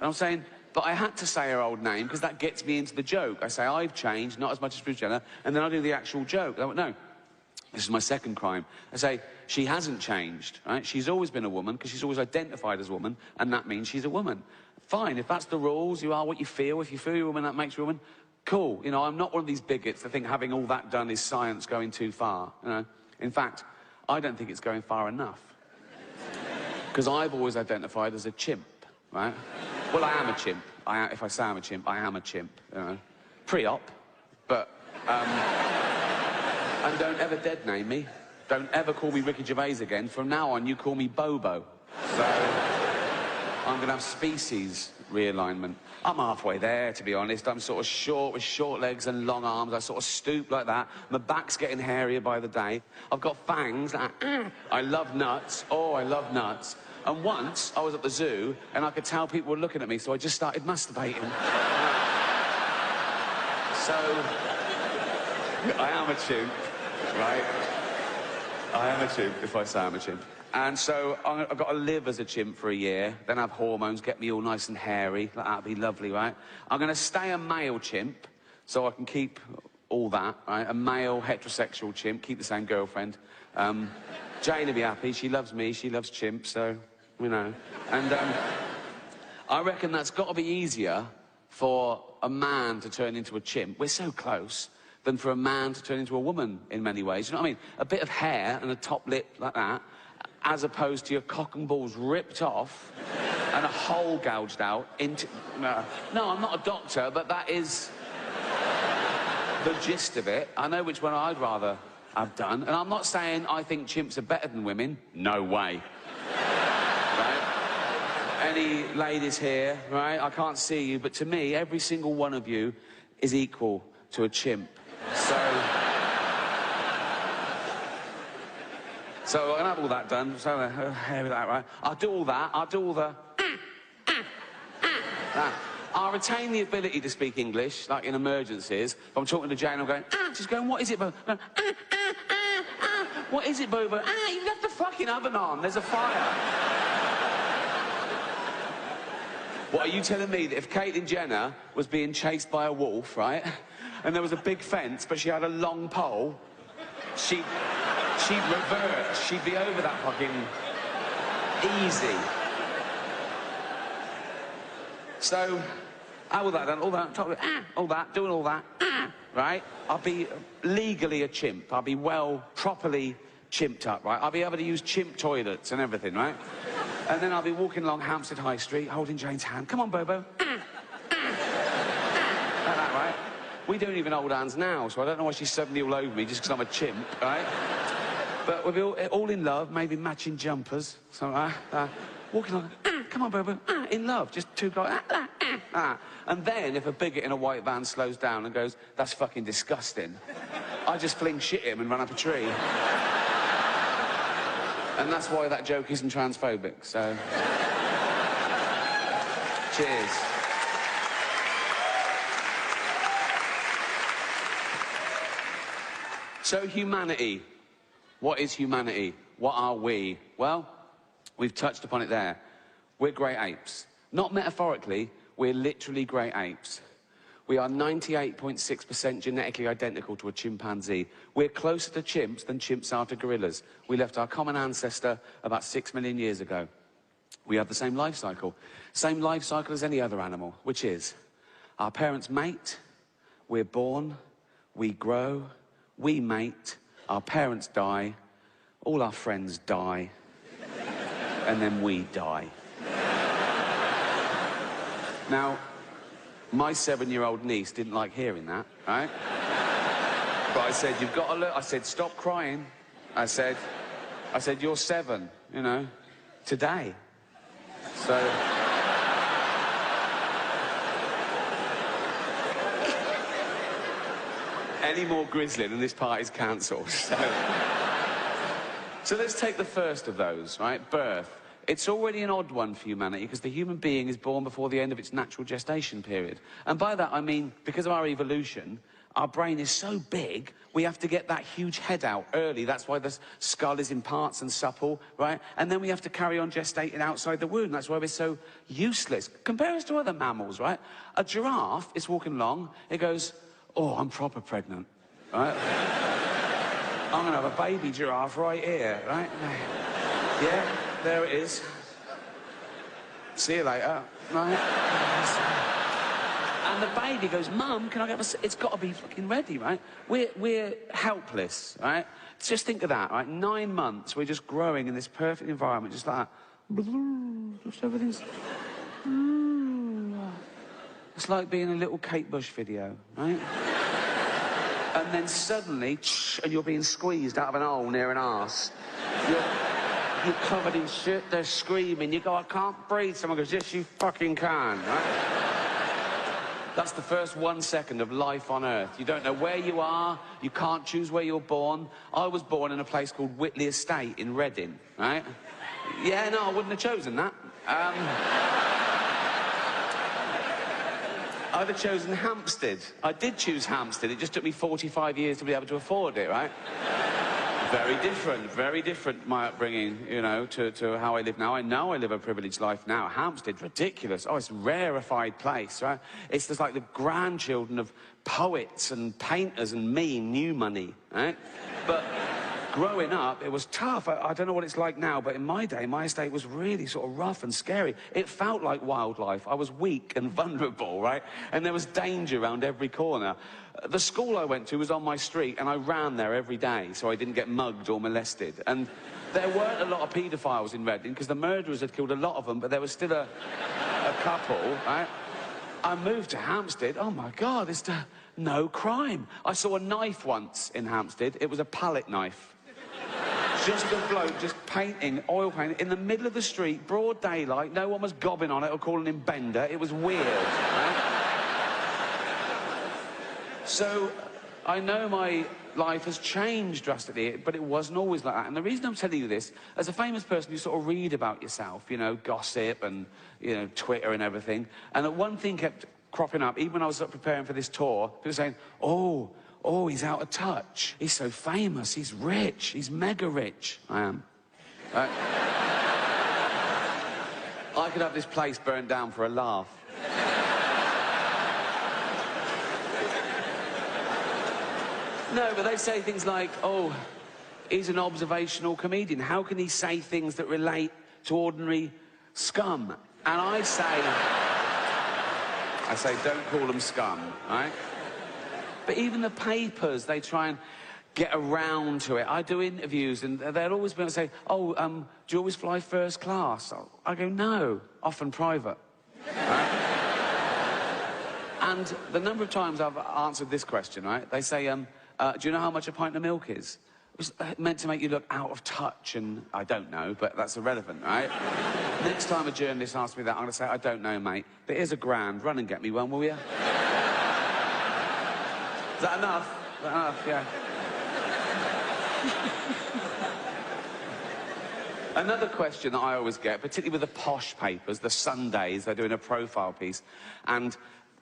And I'm saying, but I had to say her old name because that gets me into the joke. I say, I've changed, not as much as Bruce Jenner, and then I do the actual joke. I went, no, this is my second crime. I say, she hasn't changed, right? She's always been a woman because she's always identified as a woman, and that means she's a woman. Fine, if that's the rules, you are what you feel. If you feel you're a woman, that makes you a woman. Cool. You know, I'm not one of these bigots that think having all that done is science going too far, you know. In fact, I don't think it's going far enough. Because I've always identified as a chimp, right? Well, I am a chimp. If I say I'm a chimp, I am a chimp, you know. Pre-op, but... and don't ever dead name me. Don't ever call me Ricky Gervais again. From now on, you call me Bobo. So, I'm going to have species realignment. I'm halfway there, to be honest. I'm sort of short with short legs and long arms. I sort of stoop like that. My back's getting hairier by the day. I've got fangs. I love nuts. Oh, I love nuts. And once, I was at the zoo, and I could tell people were looking at me, so I just started masturbating. So, I am a chimp, right? I am a chimp, if I say I'm a chimp. And so I've got to live as a chimp for a year, then have hormones, get me all nice and hairy. That'd be lovely, right? I'm going to stay a male chimp, so I can keep all that, right? A male heterosexual chimp, keep the same girlfriend. Jane will be happy. She loves me. She loves chimps, so, you know. And I reckon that's got to be easier for a man to turn into a chimp. We're so close. Than for a man to turn into a woman in many ways. You know what I mean? A bit of hair and a top lip like that, as opposed to your cock and balls ripped off and a hole gouged out into... No, I'm not a doctor, but that is the gist of it. I know which one I'd rather have done. And I'm not saying I think chimps are better than women. No way. Right? Any ladies here, right? I can't see you, but to me, every single one of you is equal to a chimp. So I'm gonna have all that done. So hair with that, right? I'll do all that. I'll do all the. That. I'll retain the ability to speak English, like in emergencies. If I'm talking to Jane, I'm going. She's going. What is it, Bobo? What is it, Bobo? You left the fucking oven on. There's a fire. What are you telling me that if Caitlyn Jenner was being chased by a wolf, right? And there was a big fence, but she had a long pole, she'd revert. She'd be over that fucking easy. So, all that done, all that, all that, doing all that, right? I'll be legally a chimp. I'll be properly chimped up, right? I'll be able to use chimp toilets and everything, right? And then I'll be walking along Hampstead High Street, holding Jane's hand. Come on, Bobo. Like that, right? We don't even hold hands now, so I don't know why she's suddenly all over me just because I'm a chimp, right? But we'll be all in love, maybe matching jumpers. So, walking along, come on, Bobo, in love, just two guys, And then, if a bigot in a white van slows down and goes, that's fucking disgusting, I just fling shit at him and run up a tree. And that's why that joke isn't transphobic, so... Cheers. So, humanity. What is humanity? What are we? Well, we've touched upon it there. We're great apes. Not metaphorically, we're literally great apes. We are 98.6% genetically identical to a chimpanzee. We're closer to chimps than chimps are to gorillas. We left our common ancestor about 6 million years ago. We have the same life cycle. Same life cycle as any other animal, which is our parents mate, we're born, we grow, we mate, our parents die, all our friends die, and then we die. Now, my 7-year-old niece didn't like hearing that, right? But I said, you've got to look. I said, stop crying. I said, you're 7, you know, today. So... Any more grisly and this party's cancelled. So let's take the first of those, right? Birth. It's already an odd one for humanity because the human being is born before the end of its natural gestation period. And by that I mean, because of our evolution, our brain is so big, we have to get that huge head out early. That's why the skull is in parts and supple, right? And then we have to carry on gestating outside the womb. That's why we're so useless. Compare us to other mammals, right? A giraffe is walking along, it goes, oh, I'm proper pregnant, right? I'm gonna have a baby giraffe right here, right? Yeah, there it is. See you later, right? And the baby goes, Mum, can I get a... It's got to be fucking ready, right? We're helpless, right? Just think of that, right? 9 months, we're just growing in this perfect environment, just like that. Just everything's... It's like being a little Kate Bush video, right? And then suddenly, and you're being squeezed out of an hole near an arse. You're covered in shit, they're screaming. You go, I can't breathe. Someone goes, yes, you fucking can, right? That's the first 1 second of life on Earth. You don't know where you are. You can't choose where you're born. I was born in a place called Whitley Estate in Reading, right? Yeah, no, I wouldn't have chosen that. I'd have chosen Hampstead. I did choose Hampstead. It just took me 45 years to be able to afford it, right? Very different, my upbringing, you know, to how I live now. I know I live a privileged life now. Hampstead, ridiculous. Oh, it's a rarefied place, right? It's just like the grandchildren of poets and painters and me, new money, right? But growing up, it was tough. I don't know what it's like now, but in my day, my estate was really sort of rough and scary. It felt like wildlife. I was weak and vulnerable, right? And there was danger around every corner. The school I went to was on my street, and I ran there every day so I didn't get mugged or molested. And there weren't a lot of paedophiles in Reading, because the murderers had killed a lot of them, but there was still a couple, right? I moved to Hampstead. Oh, my God, there's no crime. I saw a knife once in Hampstead. It was a palette knife. Just a bloke just painting, oil painting, in the middle of the street, broad daylight. No one was gobbing on it or calling him Bender. It was weird, right? So, I know my life has changed drastically, but it wasn't always like that. And the reason I'm telling you this, as a famous person, you sort of read about yourself, you know, gossip and, you know, Twitter and everything. And one thing kept cropping up, even when I was preparing for this tour, people saying, oh, he's out of touch. He's so famous, he's rich, he's mega rich. I am. Right? I could have this place burned down for a laugh. No, but they say things like, oh, he's an observational comedian. How can he say things that relate to ordinary scum? And I say, don't call them scum, right? But even the papers, they try and get around to it. I do interviews, and they'll always be able to say, oh, do you always fly first class? I go, no, often private. Right? And the number of times I've answered this question, right? They say, do you know how much a pint of milk is? It was meant to make you look out of touch, and I don't know, but that's irrelevant, right? Next time a journalist asks me that, I'm going to say, I don't know, mate, but here's £1,000. Run and get me one, will you? Is that enough? Is that enough? Yeah. Another question that I always get, particularly with the posh papers, the Sundays, they're doing a profile piece, and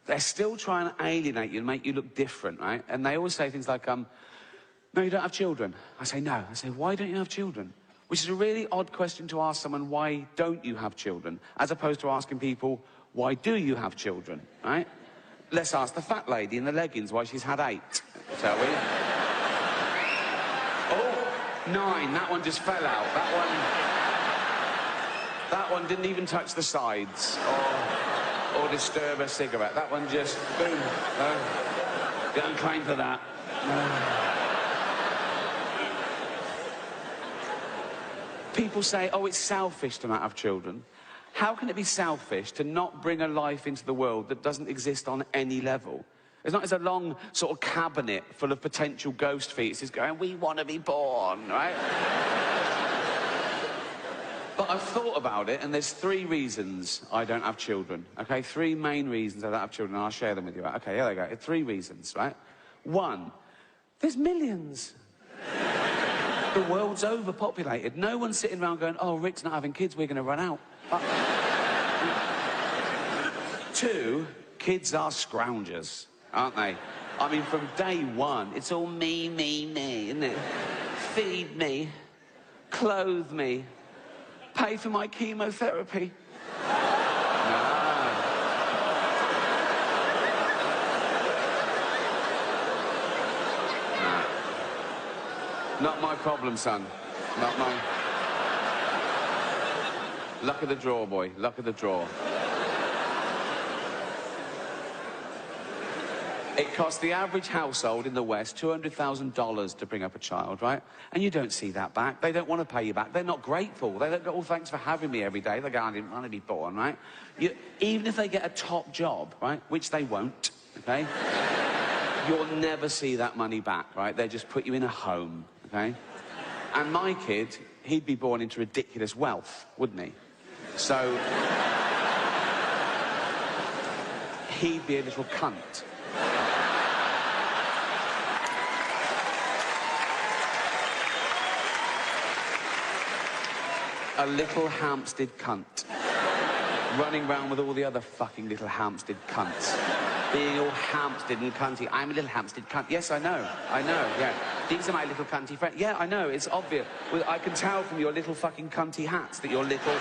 they're still trying to alienate you and make you look different, right? And they always say things like, no, you don't have children. I say, no. I say, why don't you have children? Which is a really odd question to ask someone, why don't you have children? As opposed to asking people, why do you have children, right? Let's ask the fat lady in the leggings why she's had 8, shall we? Oh, 9. That one just fell out. That one didn't even touch the sides or disturb a cigarette. That one just, boom. Don't claim for that. People say, oh, it's selfish to not have children. How can it be selfish to not bring a life into the world that doesn't exist on any level? It's not as a long sort of cabinet full of potential ghost fetuses going, we want to be born, right? But I've thought about it, and there's 3 reasons I don't have children, okay? 3 main reasons I don't have children, and I'll share them with you. Okay, here they go. 3 reasons, right? 1, there's millions. The world's overpopulated. No one's sitting around going, oh, Rick's not having kids, we're going to run out. 2, kids are scroungers, aren't they? I mean, from day one, it's all me, isn't it? Feed me, clothe me, pay for my chemotherapy. Not my problem, son. Not mine. Luck of the draw, boy. Luck of the draw. It costs the average household in the West $200,000 to bring up a child, right? And you don't see that back. They don't want to pay you back. They're not grateful. They don't go, oh, thanks for having me every day. They go, I didn't want to be born, right? Even if they get a top job, right, which they won't, okay? You'll never see that money back, right? They just put you in a home, okay? And my kid, he'd be born into ridiculous wealth, wouldn't he? So... he'd be a little cunt. A little Hampstead cunt. Running around with all the other fucking little Hampstead cunts. Being all Hampstead and cunty. I'm a little Hampstead cunt. Yes, I know, yeah. These are my little cunty friends. Yeah, I know, it's obvious. Well, I can tell from your little fucking cunty hats that you're little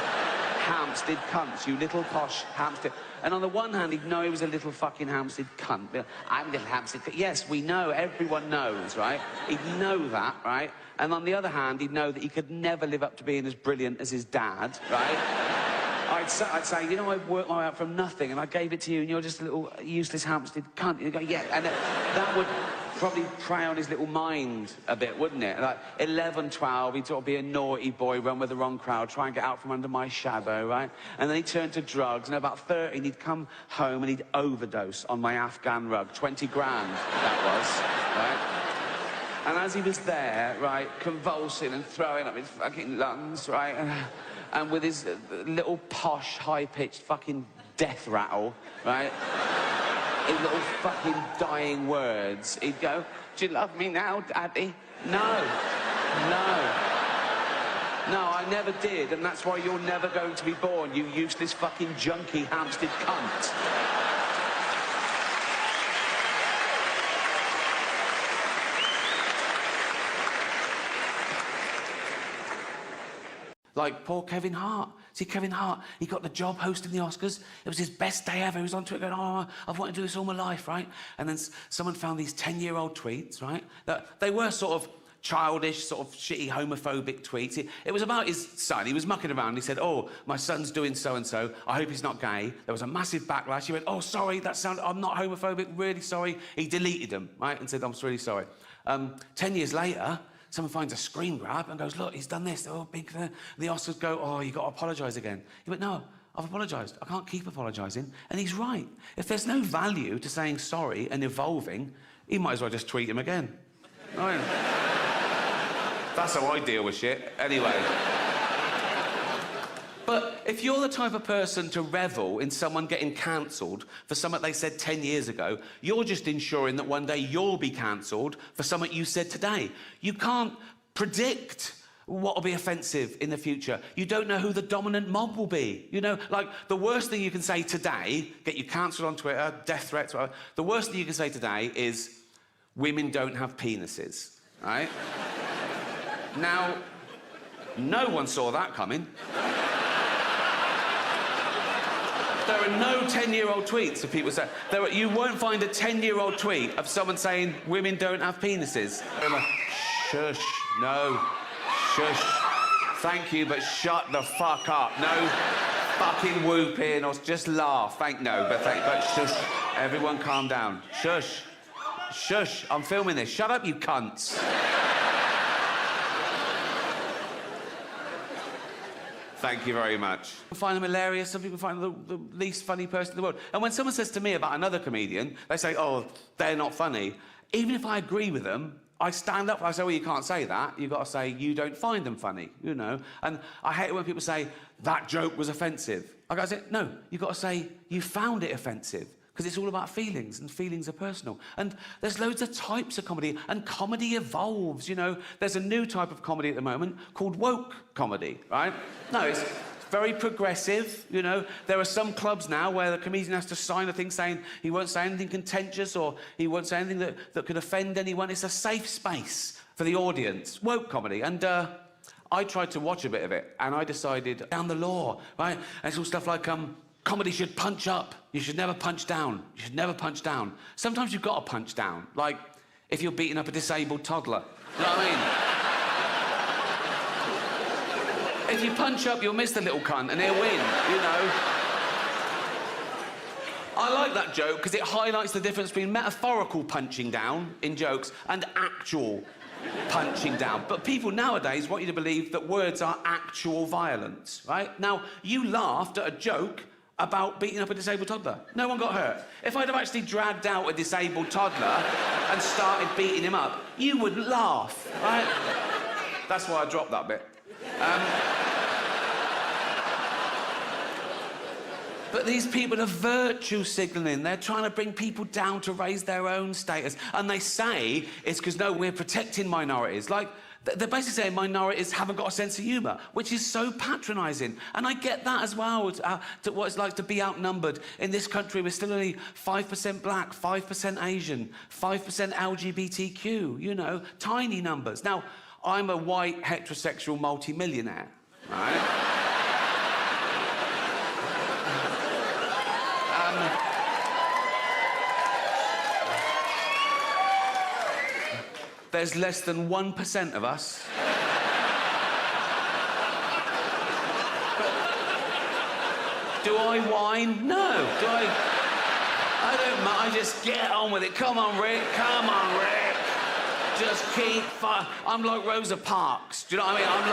Hampstead cunts, you little posh Hampstead. And on the one hand, he'd know he was a little fucking Hampstead cunt. I'm a little Hampstead cunt. Yes, we know, everyone knows, right? He'd know that, right? And on the other hand, he'd know that he could never live up to being as brilliant as his dad, right? I'd say, you know, I worked my way out from nothing and I gave it to you and you're just a little useless Hampstead cunt. You'd go, yeah, and that would probably prey on his little mind a bit, wouldn't it? Like, 11, 12, he'd sort of be a naughty boy, run with the wrong crowd, try and get out from under my shadow, right? And then he'd turn to drugs, and about 13, he'd come home and he'd overdose on my Afghan rug. 20 grand, that was, right? And as he was there, right, convulsing and throwing up his fucking lungs, right, and with his little posh, high-pitched fucking death rattle, right, his little fucking dying words, he'd go, do you love me now, Daddy? No. No, I never did, and that's why you're never going to be born, you useless fucking junkie Hampstead cunt. Like poor Kevin Hart. See, Kevin Hart, he got the job hosting the Oscars. It was his best day ever. He was on Twitter going, oh, I've wanted to do this all my life, right? And then someone found these 10-year-old tweets, right? That they were sort of childish, sort of shitty, homophobic tweets. It was about his son. He was mucking around. He said, oh, my son's doing so-and-so. I hope he's not gay. There was a massive backlash. He went, oh, sorry, I'm not homophobic, really sorry. He deleted them, right? And said, I'm really sorry. 10 years later, someone finds a screen grab and goes, look, he's done this. Oh, big thing. The Oscars go, oh, you got to apologise again. He went, no, I've apologised. I can't keep apologising. And he's right. If there's no value to saying sorry and evolving, he might as well just tweet him again. Right? That's how I deal with shit. Anyway. But if you're the type of person to revel in someone getting cancelled for something they said 10 years ago, you're just ensuring that one day you'll be cancelled for something you said today. You can't predict what will be offensive in the future. You don't know who the dominant mob will be. You know, like, the worst thing you can say today, get you cancelled on Twitter, death threats, whatever, the worst thing you can say today is, women don't have penises, right? Now, no one saw that coming. There are no 10-year-old tweets of people saying... you won't find a 10-year-old tweet of someone saying women don't have penises. Shush, no, shush. Thank you, but shut the fuck up. No fucking whooping or just laugh. But shush. Everyone calm down. Shush. Shush, I'm filming this. Shut up, you cunts. Thank you very much. Some people find them hilarious, some people find them the least funny person in the world. And when someone says to me about another comedian, they say, oh, they're not funny. Even if I agree with them, I stand up and I say, well, you can't say that. You've got to say, you don't find them funny, you know? And I hate it when people say, that joke was offensive. I go, no, you've got to say, you found it offensive. Because it's all about feelings, and feelings are personal. And there's loads of types of comedy, and comedy evolves, you know. There's a new type of comedy at the moment called woke comedy, right? No, it's Very progressive, you know. There are some clubs now where the comedian has to sign a thing saying he won't say anything contentious or he won't say anything that could offend anyone. It's a safe space for the audience. Woke comedy. And I tried to watch a bit of it, and I decided, down the law, right? And it's all stuff like, comedy should punch up. You should never punch down. You should never punch down. Sometimes you've got to punch down. Like, if you're beating up a disabled toddler. You know what I mean? If you punch up, you'll miss the little cunt and he'll win, you know? I like that joke because it highlights the difference between metaphorical punching down in jokes and actual punching down. But people nowadays want you to believe that words are actual violence, right? Now, you laughed at a joke about beating up a disabled toddler. No one got hurt. If I'd have actually dragged out a disabled toddler and started beating him up, you wouldn't laugh, right? That's why I dropped that bit. But these people are virtue signalling. They're trying to bring people down to raise their own status. And they say it's because, no, we're protecting minorities. Like, they're basically saying minorities haven't got a sense of humour, which is so patronising. And I get that as well, to what it's like to be outnumbered. In this country, we're still only 5% black, 5% Asian, 5% LGBTQ, you know, tiny numbers. Now, I'm a white, heterosexual multi-millionaire, right? There's less than 1% of us. Do I whine? No. Do I don't mind. I just get on with it. Come on, Rick. Come on, Rick. Just keep fun. I'm like Rosa Parks. Do you know what I mean? I'm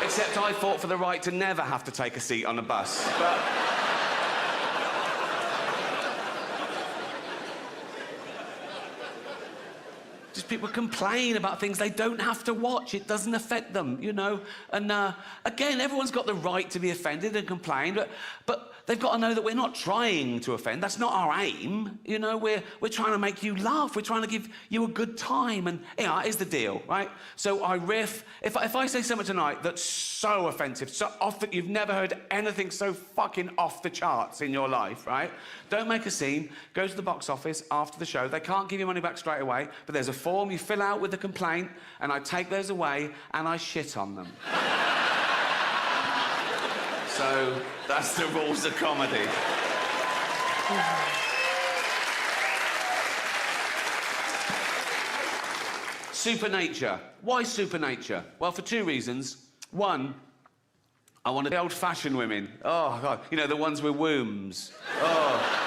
like... Except I fought for the right to never have to take a seat on a bus. But... Just people complain about things they don't have to watch. It doesn't affect them, you know? And, again, everyone's got the right to be offended and complain, but they've got to know that we're not trying to offend. That's not our aim, you know? We're trying to make you laugh. We're trying to give you a good time. And, yeah, here's the deal, right? So I riff. If I say something tonight that's so offensive, so off that you've never heard anything so fucking off the charts in your life, right? Don't make a scene. Go to the box office after the show. They can't give you money back straight away, but there's a form you fill out with the complaint, and I take those away and I shit on them. So that's the rules of comedy. Supernature. Why supernature? Well, for two reasons. One, I wanted the old-fashioned women. Oh, God. You know, the ones with wombs. Oh.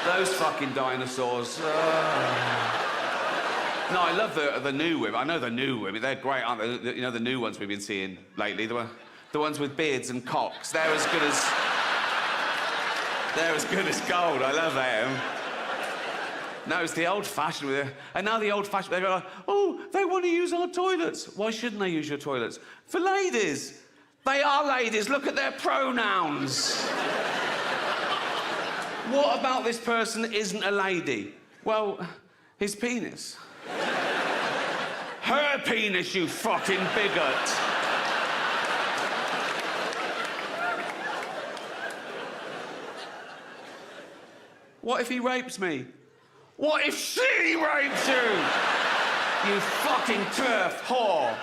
Those fucking dinosaurs. No, I love the new women. I know the new women. They're great, aren't they? You know, the new ones we've been seeing lately. The ones with beards and cocks. They're as good as... They're as good as gold. I love them. No, it's the old-fashioned. And now the old-fashioned, they go like, oh, they want to use our toilets. Why shouldn't they use your toilets? For ladies. They are ladies. Look at their pronouns. What about this person that isn't a lady? Well, his penis. Her penis, you fucking bigot. What if he rapes me? What if she rapes you? You fucking turf whore.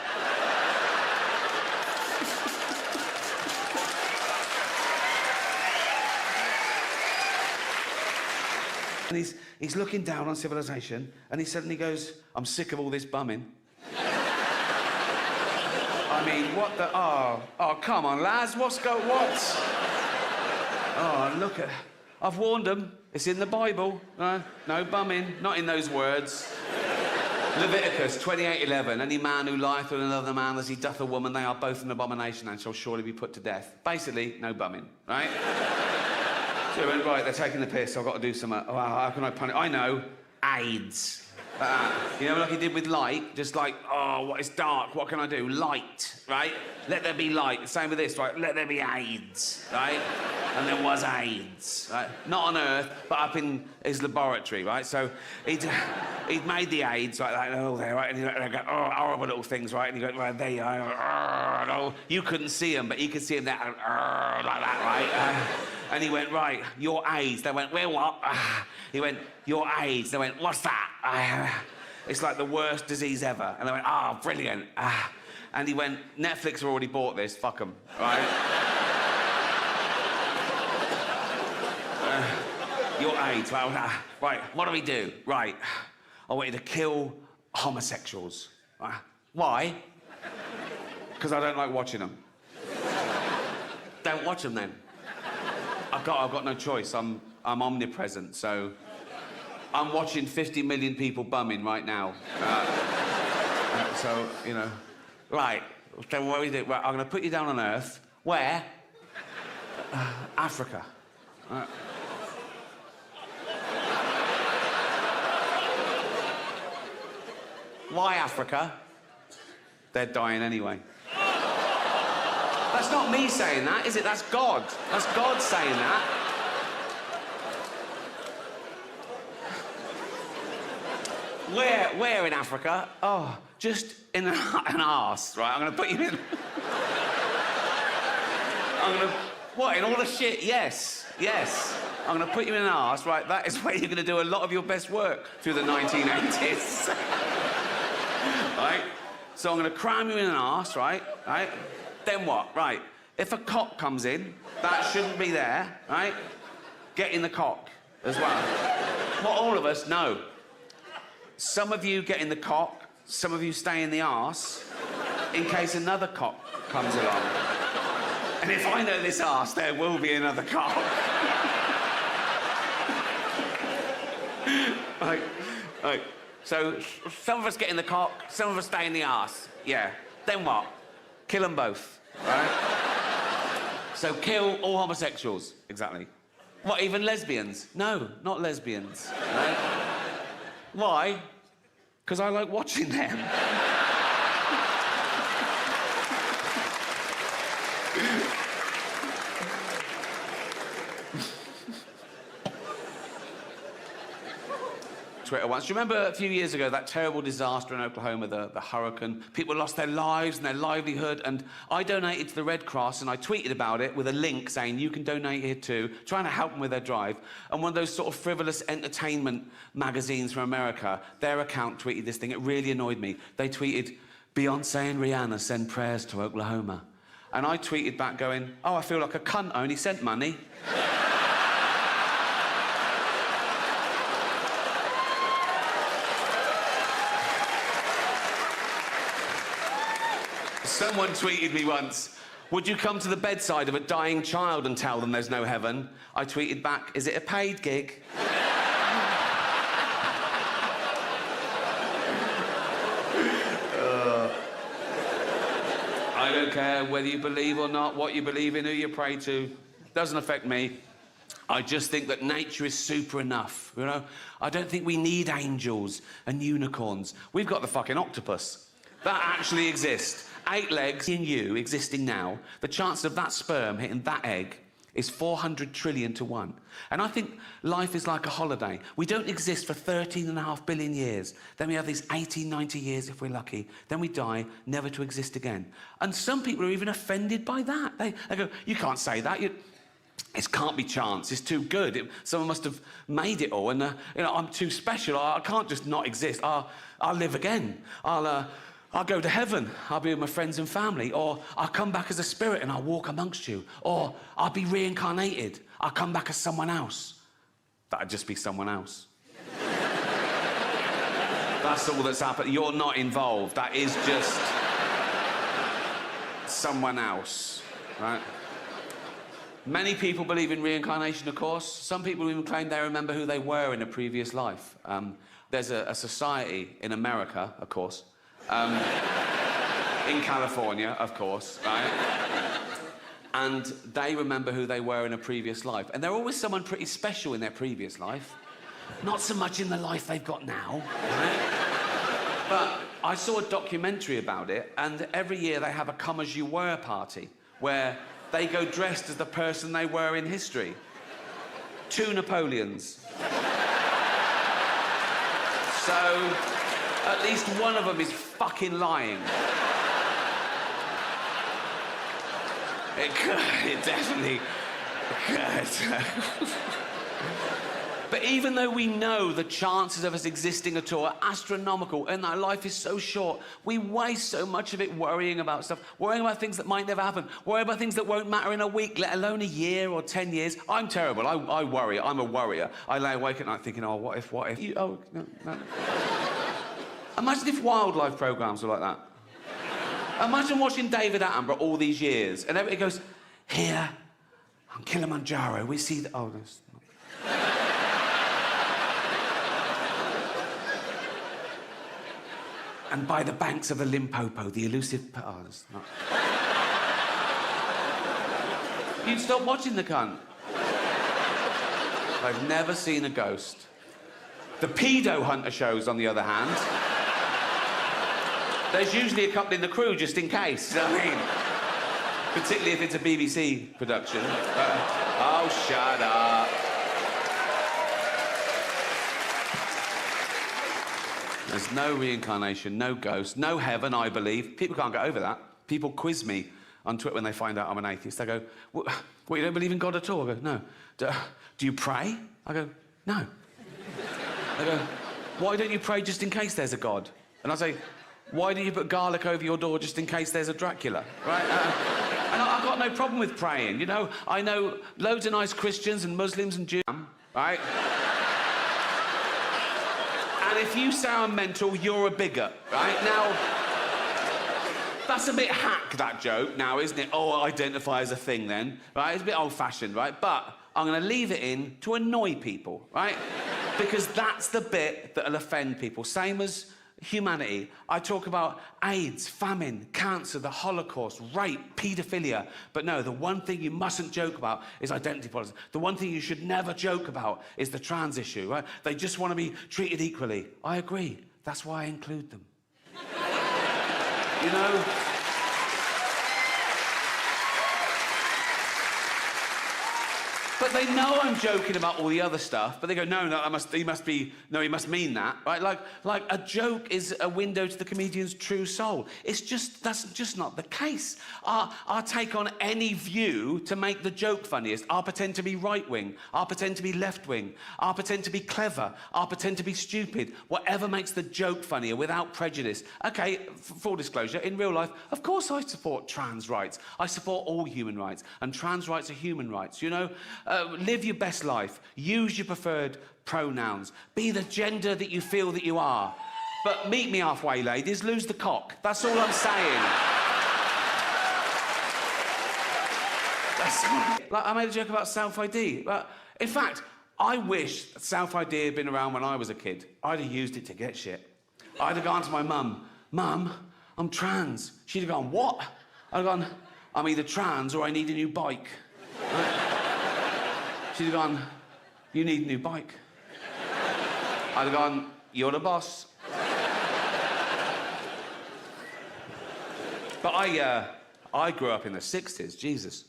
And he's looking down on civilization, and he suddenly goes, I'm sick of all this bumming. I mean, what the... Oh, come on, lads, what? Oh, look at... I've warned them. It's in the Bible. No bumming. Not in those words. Leviticus 28:11. Any man who lieth with another man as he doth a woman, they are both an abomination and shall surely be put to death. Basically, no bumming, right? So he went, right, they're taking the piss, I've got to do something. Oh, how can I punish? I know, AIDS. You know, like he did with light, just like, oh, what is dark? What can I do? Light, right? Let there be light. Same with this, right? Let there be AIDS, right? And there was AIDS, right? Not on Earth, but up in his laboratory, right? So he'd made the AIDS, like oh, there, right? And he'd go, oh, horrible little things, right? And he'd go, right, there you are. Oh, you couldn't see them, but he could see them there, like that, right? And he went, right, you're AIDS. They went, well, what? He went, you're AIDS. They went, what's that? It's like the worst disease ever. And they went, oh, brilliant. And he went, Netflix have already bought this, fuck them, right? You're AIDS. Well, right, what do we do? Right, I want you to kill homosexuals. Why? Because I don't like watching them. Don't watch them then. I've got no choice. I'm omnipresent, so I'm watching 50 million people bumming right now. So, you know, right. So what do we do? Right, I'm going to put you down on Earth. Where? Africa. Why Africa? They're dying anyway. That's not me saying that, is it? That's God. That's God saying that. Where in Africa? Oh, just in an arse, right? I'm going to put you in... What, in all the shit? Yes, yes. I'm going to put you in an arse, right? That is where you're going to do a lot of your best work through the 1980s. Right? So I'm going to cram you in an arse, right? Right? Then what? Right. If a cock comes in, that shouldn't be there, right? Get in the cock as well. What all of us know. Some of you get in the cock, some of you stay in the arse, in case another cock comes along. And if I know this arse, there will be another cock. Right. So some of us get in the cock, some of us stay in the arse. Yeah. Then what? Kill them both, right? So kill all homosexuals. Exactly. What, even lesbians? No, not lesbians. Right? Why? Because I like watching them. Twitter once. Do you remember a few years ago that terrible disaster in Oklahoma, the hurricane? People lost their lives and their livelihood, and I donated to the Red Cross and I tweeted about it with a link saying you can donate here too, trying to help them with their drive. And one of those sort of frivolous entertainment magazines from America, their account tweeted this thing. It really annoyed me. They tweeted, Beyonce and Rihanna send prayers to Oklahoma. And I tweeted back going, oh, I feel like a cunt, I only sent money. Someone tweeted me once, would you come to the bedside of a dying child and tell them there's no heaven? I tweeted back, is it a paid gig? I don't care whether you believe or not, what you believe in, who you pray to. Doesn't affect me. I just think that nature is super enough, you know? I don't think we need angels and unicorns. We've got the fucking octopus. That actually exists. 8 legs in you existing now, the chance of that sperm hitting that egg is 400 trillion to 1. And I think life is like a holiday. We don't exist for 13.5 billion years. Then we have these 80, 90 years if we're lucky. Then we die, never to exist again. And some people are even offended by that. They go, you can't say that. It can't be chance. It's too good. Someone must have made it all. And, you know, I'm too special. I can't just not exist. I'll live again. I'll go to heaven, I'll be with my friends and family, or I'll come back as a spirit and I'll walk amongst you, or I'll be reincarnated, I'll come back as someone else. That'd just be someone else. That's all that's happened. You're not involved. That is just someone else, right? Many people believe in reincarnation, of course. Some people even claim they remember who they were in a previous life. There's a society in America, of course, in California, of course, right? And they remember who they were in a previous life. And they're always someone pretty special in their previous life. Not so much in the life they've got now, right? But I saw a documentary about it, and every year they have a come as you were party, where they go dressed as the person they were in history. 2 Napoleons. So, at least one of them is fucking lying. It could, it definitely could. But even though we know the chances of us existing at all are astronomical and our life is so short, we waste so much of it worrying about stuff, worrying about things that might never happen, worrying about things that won't matter in a week, let alone a year or 10 years. I'm terrible. I worry. I'm a worrier. I lay awake at night thinking, oh, what if? Oh, no. Imagine if wildlife programmes were like that. Imagine watching David Attenborough all these years, and everybody goes, here, on Kilimanjaro, we see the... Oh, that's not... And by the banks of the Limpopo, the elusive... Oh, that's not... You'd stop watching the cunt. I've never seen a ghost. The pedo hunter shows, on the other hand, there's usually a couple in the crew just in case, you know what I mean? Particularly if it's a BBC production. Oh, shut up. There's no reincarnation, no ghost, no heaven, I believe. People can't get over that. People quiz me on Twitter when they find out I'm an atheist. They go, what, you don't believe in God at all? I go, no. Do you pray? I go, no. They go, why don't you pray just in case there's a God? And I say, why do you put garlic over your door just in case there's a Dracula, right? And I've got no problem with praying, you know? I know loads of nice Christians and Muslims and Jews, right? And if you sound mental, you're a bigot, right? Now, that's a bit hack, that joke now, isn't it? Oh, identify as a thing then, right? It's a bit old-fashioned, right? But I'm going to leave it in to annoy people, right? Because that's the bit that'll offend people. Same as humanity. I talk about AIDS, famine, cancer, the Holocaust, rape, paedophilia. But no, the one thing you mustn't joke about is identity politics. The one thing you should never joke about is the trans issue, right? They just want to be treated equally. I agree. That's why I include them. You know? But they know I'm joking about all the other stuff, but they go, no, he must mean that, right? Like a joke is a window to the comedian's true soul. That's just not the case. I'll take on any view to make the joke funniest. I'll pretend to be right-wing. I'll pretend to be left-wing. I'll pretend to be clever. I'll pretend to be stupid. Whatever makes the joke funnier without prejudice. Okay, full disclosure, in real life, of course I support trans rights. I support all human rights, and trans rights are human rights, you know? Live your best life. Use your preferred pronouns. Be the gender that you feel that you are. But meet me halfway, ladies. Lose the cock. That's all I'm saying. Like, I made a joke about self-ID. But in fact, I wish self-ID had been around when I was a kid. I'd have used it to get shit. I'd have gone to my mum, Mum, I'm trans. She'd have gone, what? I'd have gone, I'm either trans or I need a new bike. Right? She'd have gone, you need a new bike. I'd have gone, you're the boss. But I grew up in the 60s, Jesus.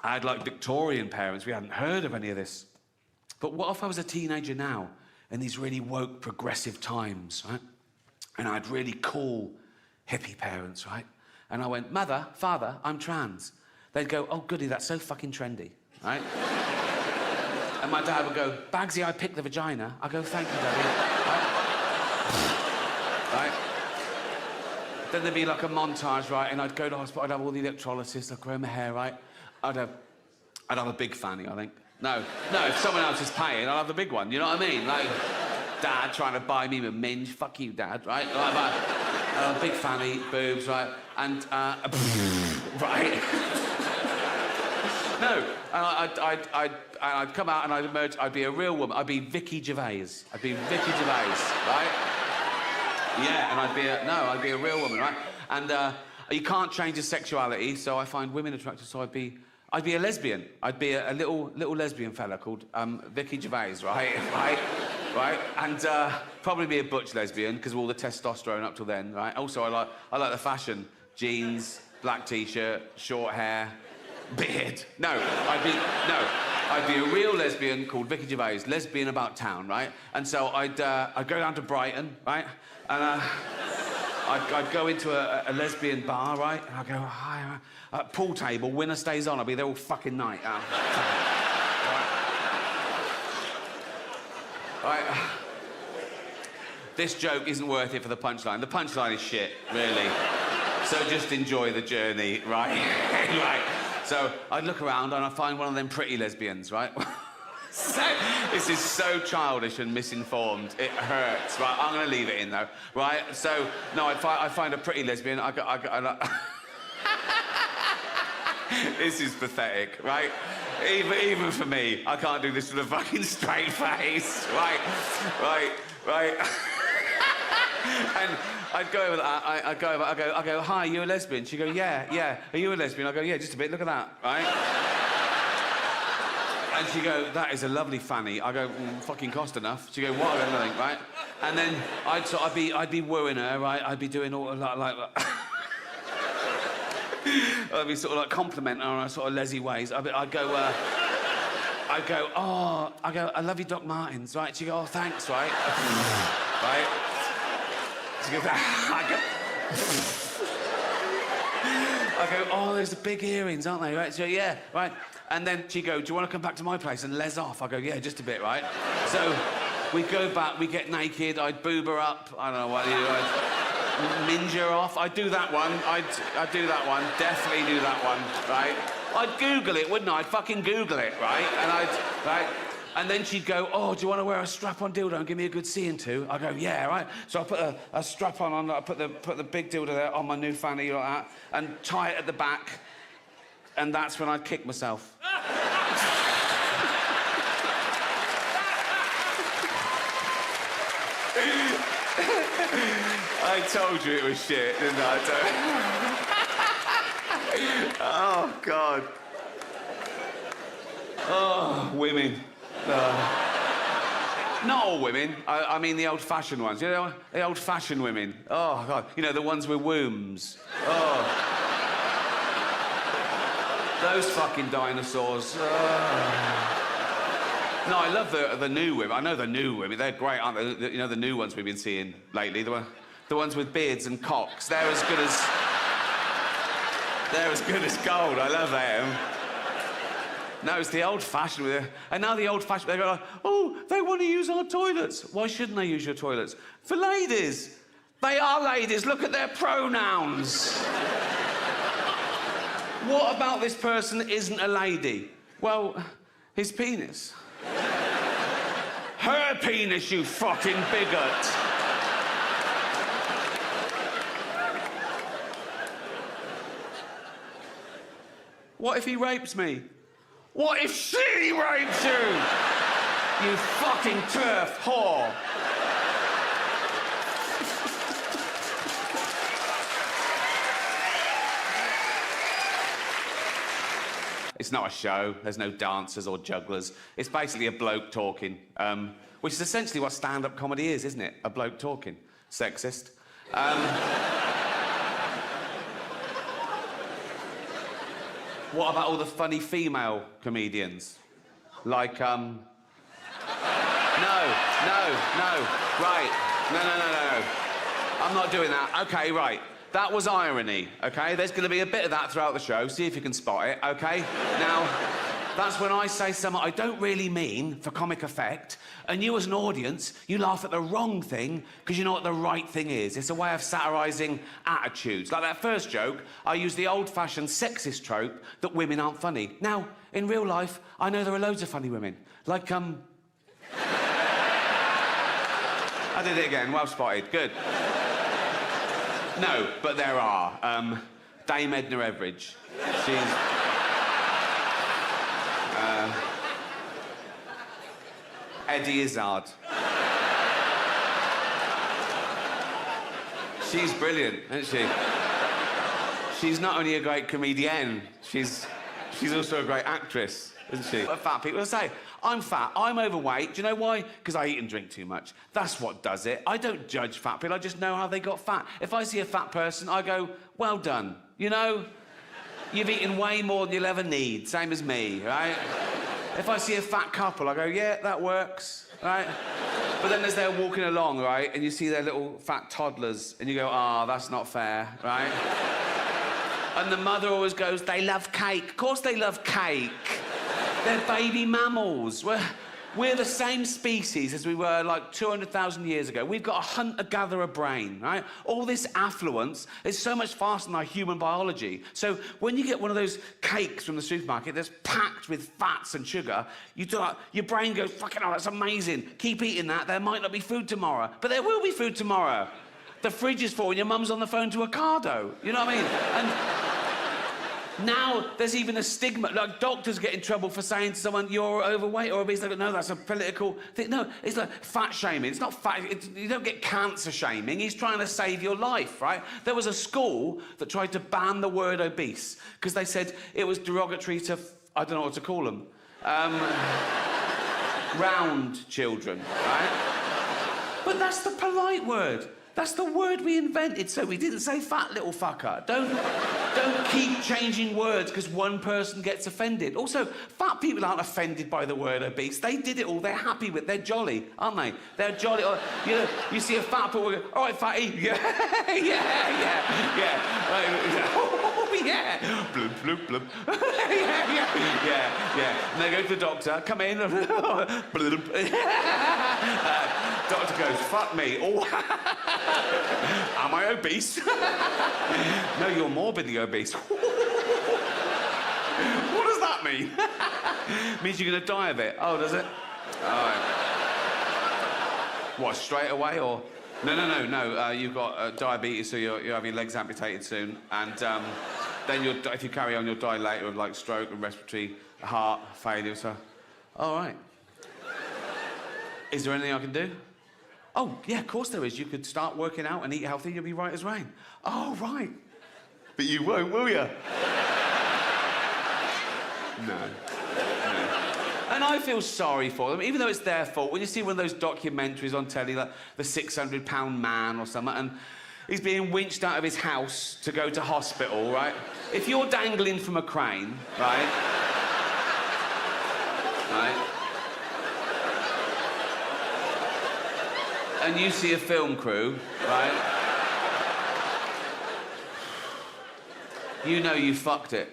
I had, like, Victorian parents. We hadn't heard of any of this. But what if I was a teenager now in these really woke, progressive times, right? And I had really cool, hippie parents, right? And I went, Mother, Father, I'm trans. They'd go, oh, goody, that's so fucking trendy. Right? And my dad would go, Bagsy, I picked the vagina. I go, thank you, Daddy. Right? Then there'd be like a montage, right? And I'd go to hospital, I'd have all the electrolysis, I'd grow my hair, right? I'd have a big fanny, I think. No, if someone else is paying, I'll have the big one, you know what I mean? Like, Dad trying to buy me a minge, fuck you, Dad, right? Like, a big fanny, boobs, right? And, right? No, and I'd come out and I'd emerge, I'd be a real woman. I'd be Vicky Gervais. I'd be Vicky Gervais, right? Yeah, and I'd be a real woman, right? And you can't change your sexuality, so I find women attractive, so I'd be I'd be a lesbian. I'd be a little lesbian fella called Vicky Gervais, right? right? And probably be a butch lesbian because of all the testosterone up till then, right? Also, I like the fashion: jeans, black t-shirt, short hair, beard. I'd be a real lesbian called Vicky Gervais, lesbian about town, right? And so I'd go down to Brighton, right? And I'd go into a lesbian bar, right? And I'd go, hi, pool table, winner stays on. I'll be there all fucking night. Right. This joke isn't worth it for the punchline. The punchline is shit, really. So just enjoy the journey, right? Right. So I'd look around and I'd find one of them pretty lesbians, right? This is so childish and misinformed. It hurts, right? I'm going to leave it in, though, right? So, no, I'd find a pretty lesbian. This is pathetic, right? Even for me, I can't do this with a fucking straight face, right? And I'd go over that. I go, hi, you a lesbian? She'd go, yeah. Are you a lesbian? I go, yeah, just a bit. Look at that, right? And she'd go, that is a lovely fanny. I go, fucking cost enough. She'd go, what? I go, nothing, right? And then I'd be wooing her, right? I'd be doing all like I'd be sort of like complimenting her on sort of lesy ways. I'd go, I love you, Doc Martens, right? She'd go, oh, thanks, right? Right? She'd go, I go, oh, there's the big earrings, aren't they? Right? So yeah, right. And then she'd go, do you want to come back to my place and les off? I go, yeah, just a bit, right? So we go back, we get naked, I'd boob her up, I don't know what you do, I'd minge her off. I'd do that one, I'd do that one, definitely do that one, right? I'd Google it, wouldn't I? I'd fucking Google it, right? And and then she'd go, oh, do you want to wear a strap-on dildo and give me a good seeing to? I go, yeah, right. So I put a strap-on on, I put the big dildo there on my new fanny like that, and tie it at the back, and that's when I'd kick myself. I told you it was shit, didn't I? Oh, God. Oh, women. Not all women. I mean the old-fashioned ones. You know, the old-fashioned women. Oh, God. You know, the ones with wombs. Oh. Those fucking dinosaurs. No, I love the new women. I know the new women. They're great, aren't they? You know, the new ones we've been seeing lately. The ones with beards and cocks. They're as good as gold. I love them. No, it's the old-fashioned. And now the old-fashioned, they go, oh, they want to use our toilets. Why shouldn't they use your toilets? For ladies. They are ladies. Look at their pronouns. What about this person isn't a lady? Well, his penis. Her penis, you fucking bigot. What if he rapes me? What if she rapes you? You fucking turf whore. It's not a show. There's no dancers or jugglers. It's basically a bloke talking, which is essentially what stand-up comedy is, isn't it? A bloke talking. Sexist. What about all the funny female comedians? Like, No. Right. No. I'm not doing that. Okay, right. That was irony, okay? There's going to be a bit of that throughout the show. See if you can spot it, okay? Now, that's when I say something I don't really mean for comic effect, and you as an audience, you laugh at the wrong thing because you know what the right thing is. It's a way of satirising attitudes. Like that first joke, I used the old-fashioned sexist trope that women aren't funny. Now, in real life, I know there are loads of funny women. Like, I did it again. Well spotted. Good. No, but there are. Dame Edna Everage. She's... Eddie Izzard. She's brilliant, isn't she? She's not only a great comedienne, she's She's also a great actress, isn't she? But fat people say, I'm fat, I'm overweight. Do you know why? Because I eat and drink too much. That's what does it. I don't judge fat people, I just know how they got fat. If I see a fat person, I go, well done. You know, you've eaten way more than you'll ever need, same as me, right? If I see a fat couple, I go, yeah, that works, right? But then as they're walking along, right, and you see their little fat toddlers, and you go, ah, that's not fair, right? And the mother always goes, they love cake. Of course they love cake. They're baby mammals. We're the same species as we were like 200,000 years ago. We've got a hunter-gatherer brain, right? All this affluence is so much faster than our human biology. So when you get one of those cakes from the supermarket that's packed with fats and sugar, you do like, your brain goes, fucking hell, that's amazing. Keep eating that, there might not be food tomorrow. But there will be food tomorrow. The fridge is full and your mum's on the phone to Ocado. You know what I mean? And now there's even a stigma. Like, doctors get in trouble for saying to someone, you're overweight or obese. They go, no, that's a political thing. No, it's like fat shaming. It's not fat. You don't get cancer shaming. He's trying to save your life, right? There was a school that tried to ban the word obese because they said it was derogatory to, I don't know what to call them, round children, right? But that's the polite word. That's the word we invented, so we didn't say fat little fucker. Don't keep changing words because one person gets offended. Also, fat people aren't offended by the word obese. They did it all. They're happy with it. They're jolly, aren't they? They're jolly. You know, you see a fat person, go, all right, fatty. Yeah, yeah. Oh, yeah. Bloop, bloop, bloop. yeah. And they go to the doctor, come in. Bloop. Doctor goes, fuck me. Oh. Am I obese? No, you're morbidly obese. What does that mean? Means you're going to die of it. Oh, does it? All right. What, straight away, or...? No. You've got diabetes, so you're having your legs amputated soon. And then if you carry on, you'll die later of, like, stroke and respiratory heart failure, so... All right. Is there anything I can do? Oh, yeah, of course there is. You could start working out and eat healthy, you'll be right as rain. Oh, right. But you won't, will you? No. And I feel sorry for them, even though it's their fault. When you see one of those documentaries on telly, like the 600-pound man or something, and he's being winched out of his house to go to hospital, right? If you're dangling from a crane, right? And you see a film crew, right? You know you fucked it.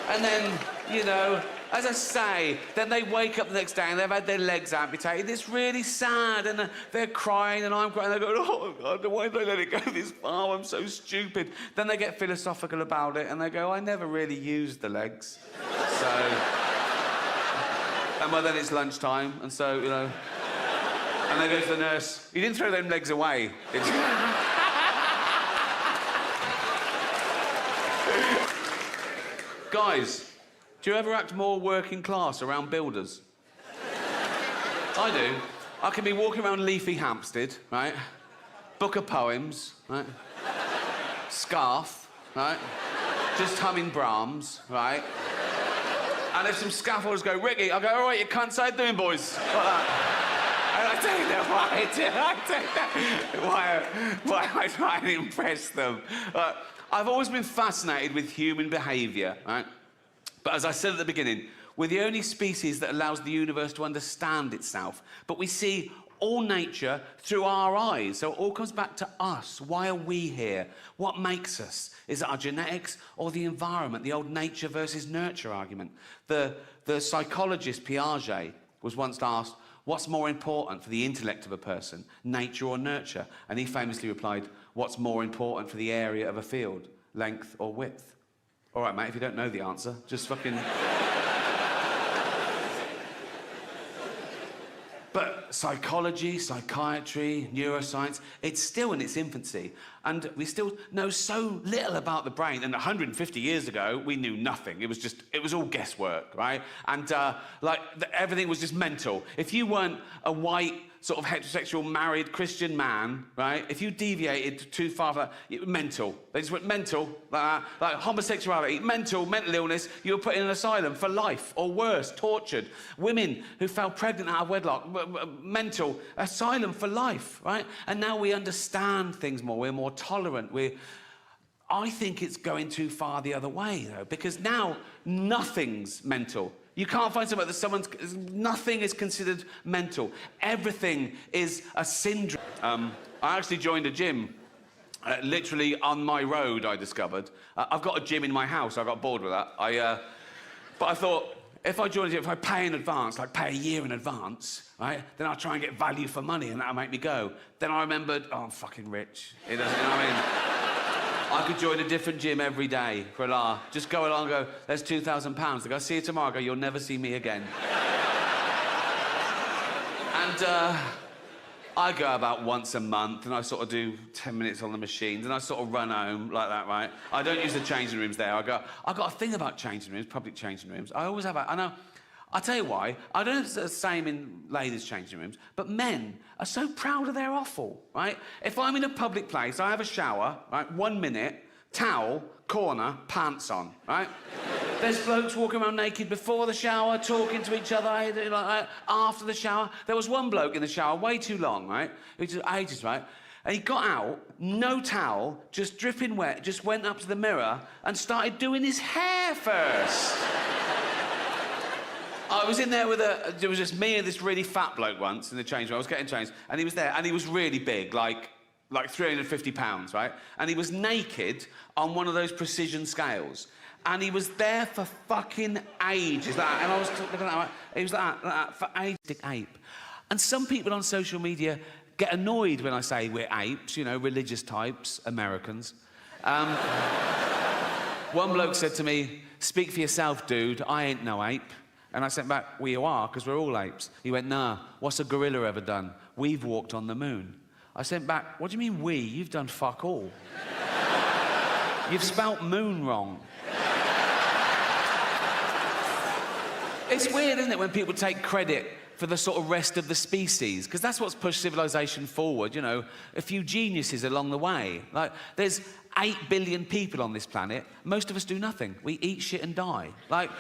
And then, you know, as I say, then they wake up the next day and they've had their legs amputated. It's really sad, and they're crying and I'm crying. They go, oh, God, why did I let it go this far? I'm so stupid. Then they get philosophical about it and they go, I never really used the legs. So... And well, then it's lunchtime, and so, you know... And they go to the nurse, you didn't throw them legs away, did you? Guys, do you ever act more working class around builders? I do. I can be walking around Leafy Hampstead, right? Book of poems, right? Scarf, right? Just humming Brahms, right? And if some scaffolders go, Ricky, I go, all right, you cunts, how you doing, boys? Like that. And I tell you that, why am I trying to impress them? I've always been fascinated with human behaviour, right? But as I said at the beginning, we're the only species that allows the universe to understand itself. But we see all nature through our eyes. So it all comes back to us. Why are we here? What makes us? Is it our genetics or the environment? The old nature versus nurture argument. The psychologist Piaget was once asked, what's more important for the intellect of a person, nature or nurture? And he famously replied, what's more important for the area of a field, length or width? All right, mate, if you don't know the answer, just fucking... But psychology, psychiatry, neuroscience, it's still in its infancy. And we still know so little about the brain. And 150 years ago, we knew nothing. It was all guesswork, right? And everything was just mental. If you weren't a white, sort of heterosexual, married Christian man, right? If you deviated too far from that, it was mental. They just went mental, like that. Like homosexuality, mental illness, you were put in an asylum for life, or worse, tortured. Women who fell pregnant out of wedlock, mental, asylum for life, right? And now we understand things more, we're more tolerant, I think it's going too far the other way, though, because now nothing's mental. You can't find somewhere that nothing is considered mental. Everything is a syndrome. I actually joined a gym, literally on my road, I discovered. I've got a gym in my house, I got bored with that. But I thought, if I join a gym, if I pay in advance, like pay a year in advance, right, then I'll try and get value for money and that'll make me go. Then I remembered, oh, I'm fucking rich. It doesn't, you know what I mean? I could join a different gym every day for a laugh. Just go along and go, there's £2,000. They go, see you tomorrow. I go, you'll never see me again. And I go about once a month and I sort of do 10 minutes on the machines and I sort of run home like that, right? I don't use the changing rooms there. I've got a thing about changing rooms, public changing rooms. I always have. I know. I'll tell you why. I don't know if it's the same in ladies' changing rooms, but men are so proud of their offal, right? If I'm in a public place, I have a shower, right? 1 minute, towel, corner, pants on, right? There's blokes walking around naked before the shower, talking to each other, like that, after the shower. There was one bloke in the shower way too long, right? It took ages, right? And he got out, no towel, just dripping wet, just went up to the mirror and started doing his hair first. I was in there there was just me and this really fat bloke once in the change room. I was getting changed, and he was there, and he was really big, like 350 pounds, right? And he was naked on one of those precision scales. And he was there for fucking ages, like that. And I was looking at that, he was like that for ages, ape. And some people on social media get annoyed when I say we're apes, you know, religious types, Americans. One bloke said to me, speak for yourself, dude, I ain't no ape. And I sent back, well, you are, because we're all apes. He went, nah, what's a gorilla ever done? We've walked on the moon. I sent back, what do you mean we? You've done fuck all. You've spelt moon wrong. It's weird, isn't it, when people take credit for the sort of rest of the species, because that's what's pushed civilization forward, you know, a few geniuses along the way. Like, there's 8 billion people on this planet. Most of us do nothing. We eat shit and die. Like,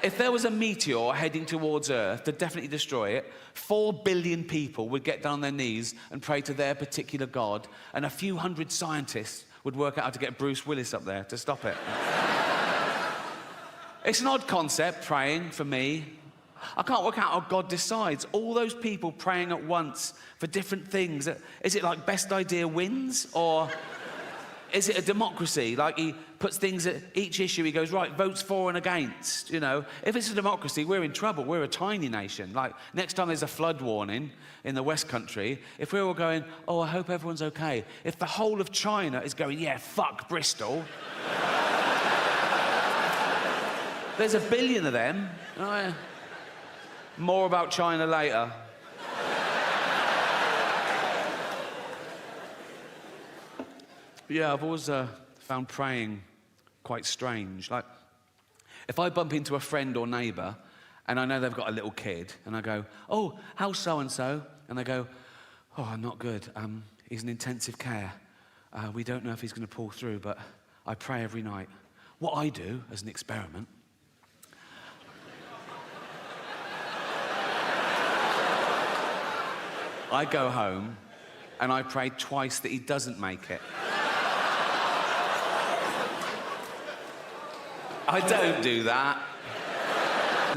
if there was a meteor heading towards Earth to definitely destroy it, 4 billion people would get down on their knees and pray to their particular god, and a few hundred scientists would work out how to get Bruce Willis up there to stop it. It's an odd concept, praying, for me. I can't work out how God decides. All those people praying at once for different things. Is it like best idea wins, or is it a democracy? Like he puts things at each issue, he goes, right, votes for and against, you know? If it's a democracy, we're in trouble. We're a tiny nation. Like, next time there's a flood warning in the West Country, if we're all going, oh, I hope everyone's okay. If the whole of China is going, yeah, fuck Bristol. There's a billion of them. More about China later. Yeah, I've always found praying quite strange. Like, if I bump into a friend or neighbour and I know they've got a little kid, and I go, oh, how's so-and-so? And they go, oh, not good. He's in intensive care. We don't know if he's going to pull through, but I pray every night. What I do, as an experiment, I go home and I pray twice that he doesn't make it. I don't do that.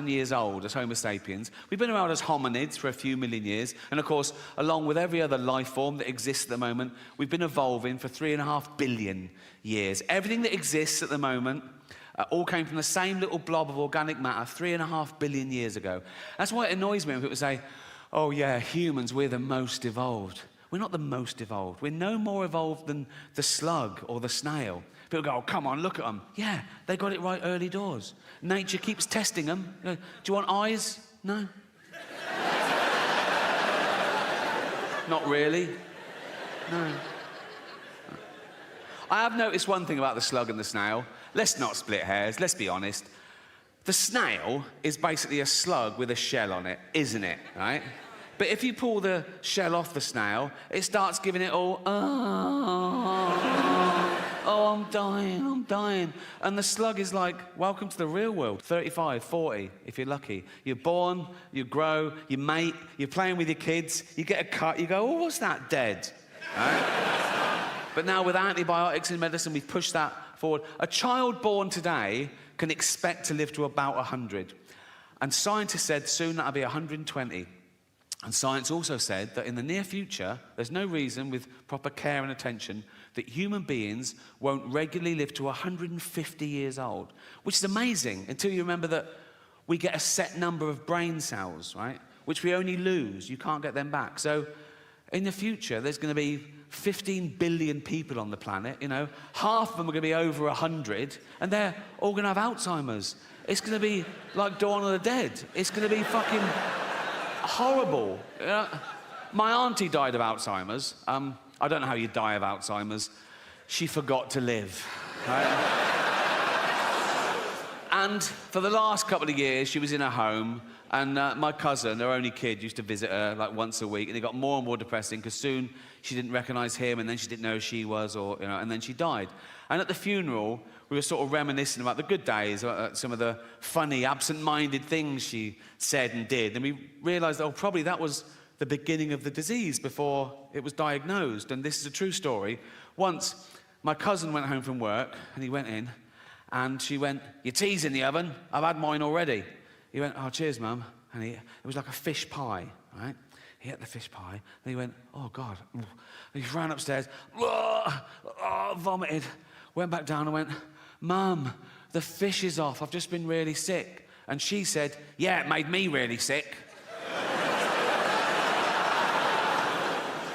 Years old as Homo sapiens. We've been around as hominids for a few million years, and of course, along with every other life form that exists at the moment, we've been evolving for 3.5 billion years. Everything that exists at the moment all came from the same little blob of organic matter 3.5 billion years ago. That's why it annoys me when people say, oh yeah, humans, we're the most evolved. We're not the most evolved. We're no more evolved than the slug or the snail. People go, oh, come on, look at them. Yeah, they got it right early doors. Nature keeps testing them. Do you want eyes? No. Not really. No. I have noticed one thing about the slug and the snail. Let's not split hairs, let's be honest. The snail is basically a slug with a shell on it, isn't it, right? But if you pull the shell off the snail, it starts giving it all, oh, I'm dying. And the slug is like, welcome to the real world. 35, 40, if you're lucky. You're born, you grow, you mate, you're playing with your kids, you get a cut, you go, oh, what's that, dead? Right? But now with antibiotics in medicine, we've pushed that forward. A child born today can expect to live to about 100. And scientists said soon that'll be 120. And science also said that in the near future, there's no reason with proper care and attention that human beings won't regularly live to 150 years old, which is amazing until you remember that we get a set number of brain cells, right? Which we only lose. You can't get them back. So in the future, there's going to be 15 billion people on the planet, you know. Half of them are going to be over 100, and they're all going to have Alzheimer's. It's going to be like Dawn of the Dead. It's going to be fucking horrible. My auntie died of Alzheimer's. I don't know how you die of Alzheimer's. She forgot to live. Right? And for the last couple of years, she was in her home, and my cousin, her only kid, used to visit her like once a week, and it got more and more depressing because soon she didn't recognise him, and then she didn't know who she was, or you know, and then she died. And at the funeral, we were sort of reminiscing about the good days, about some of the funny, absent-minded things she said and did, and we realised, oh, probably that was the beginning of the disease before it was diagnosed. And this is a true story. Once, my cousin went home from work, and he went in, and she went, your tea's in the oven, I've had mine already. He went, oh, cheers, Mum. And it was like a fish pie, right? He ate the fish pie, and he went, oh, God. And he ran upstairs, vomited, went back down and went, Mum, the fish is off, I've just been really sick. And she said, yeah, it made me really sick.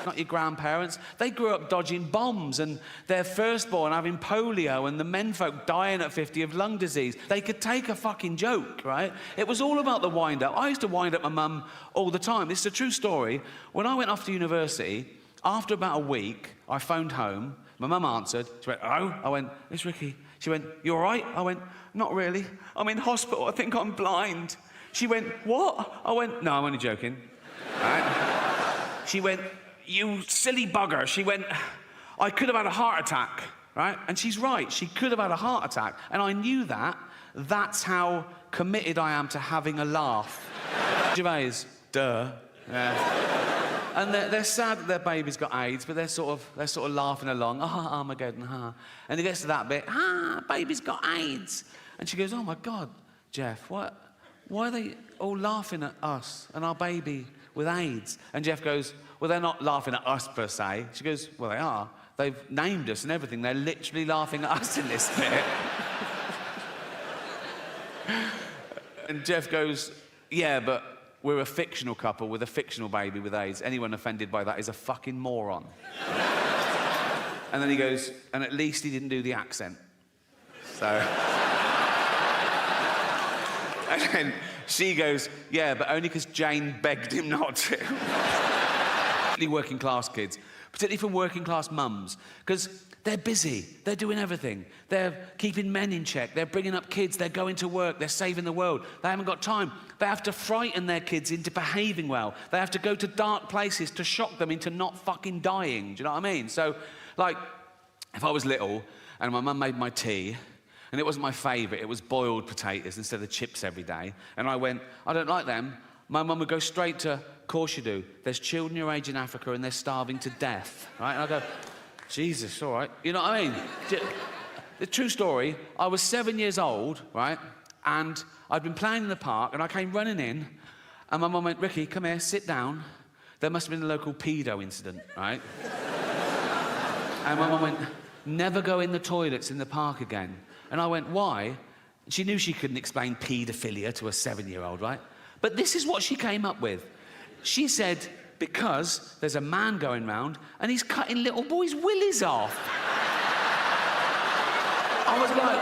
Not your grandparents. They grew up dodging bombs and their firstborn having polio and the menfolk dying at 50 of lung disease. They could take a fucking joke, right? It was all about the wind-up. I used to wind up my mum all the time. This is a true story. When I went off to university, after about a week, I phoned home. My mum answered. She went, oh? I went, it's Ricky. She went, you all right? I went, not really. I'm in hospital. I think I'm blind. She went, what? I went, no, I'm only joking. Right? She went, you silly bugger. She went, I could have had a heart attack, right? And she's right, she could have had a heart attack. And I knew that. That's how committed I am to having a laugh. Gervais, duh. Yeah. And they're sad that their baby's got AIDS, but they're sort of laughing along. Ah, Armageddon, ha. And it gets to that bit, baby's got AIDS. And she goes, oh my God, Jeff, why are they all laughing at us and our baby with AIDS? And Jeff goes, well, they're not laughing at us per se. She goes, well, they are. They've named us and everything. They're literally laughing at us in this bit. And Jeff goes, yeah, but we're a fictional couple with a fictional baby with AIDS. Anyone offended by that is a fucking moron. And then he goes, and at least he didn't do the accent. So... And then she goes, yeah, but only because Jane begged him not to. Working class kids, particularly from working class mums, because they're busy, they're doing everything. They're keeping men in check, they're bringing up kids, they're going to work, they're saving the world. They haven't got time. They have to frighten their kids into behaving well. They have to go to dark places to shock them into not fucking dying. Do you know what I mean? So, like, if I was little and my mum made my tea, and it wasn't my favourite, it was boiled potatoes instead of chips every day, and I went, I don't like them, my mum would go straight to, of course you do, there's children your age in Africa and they're starving to death, right? And I go, Jesus, all right. You know what I mean? The true story, I was 7 years old, right? And I'd been playing in the park and I came running in and my mum went, Ricky, come here, sit down. There must have been a local pedo incident, right? And my mum went, never go in the toilets in the park again. And I went, why? She knew she couldn't explain paedophilia to a 7-year-old, right? But this is what she came up with. She said, because there's a man going round and he's cutting little boys' willies off. I was like,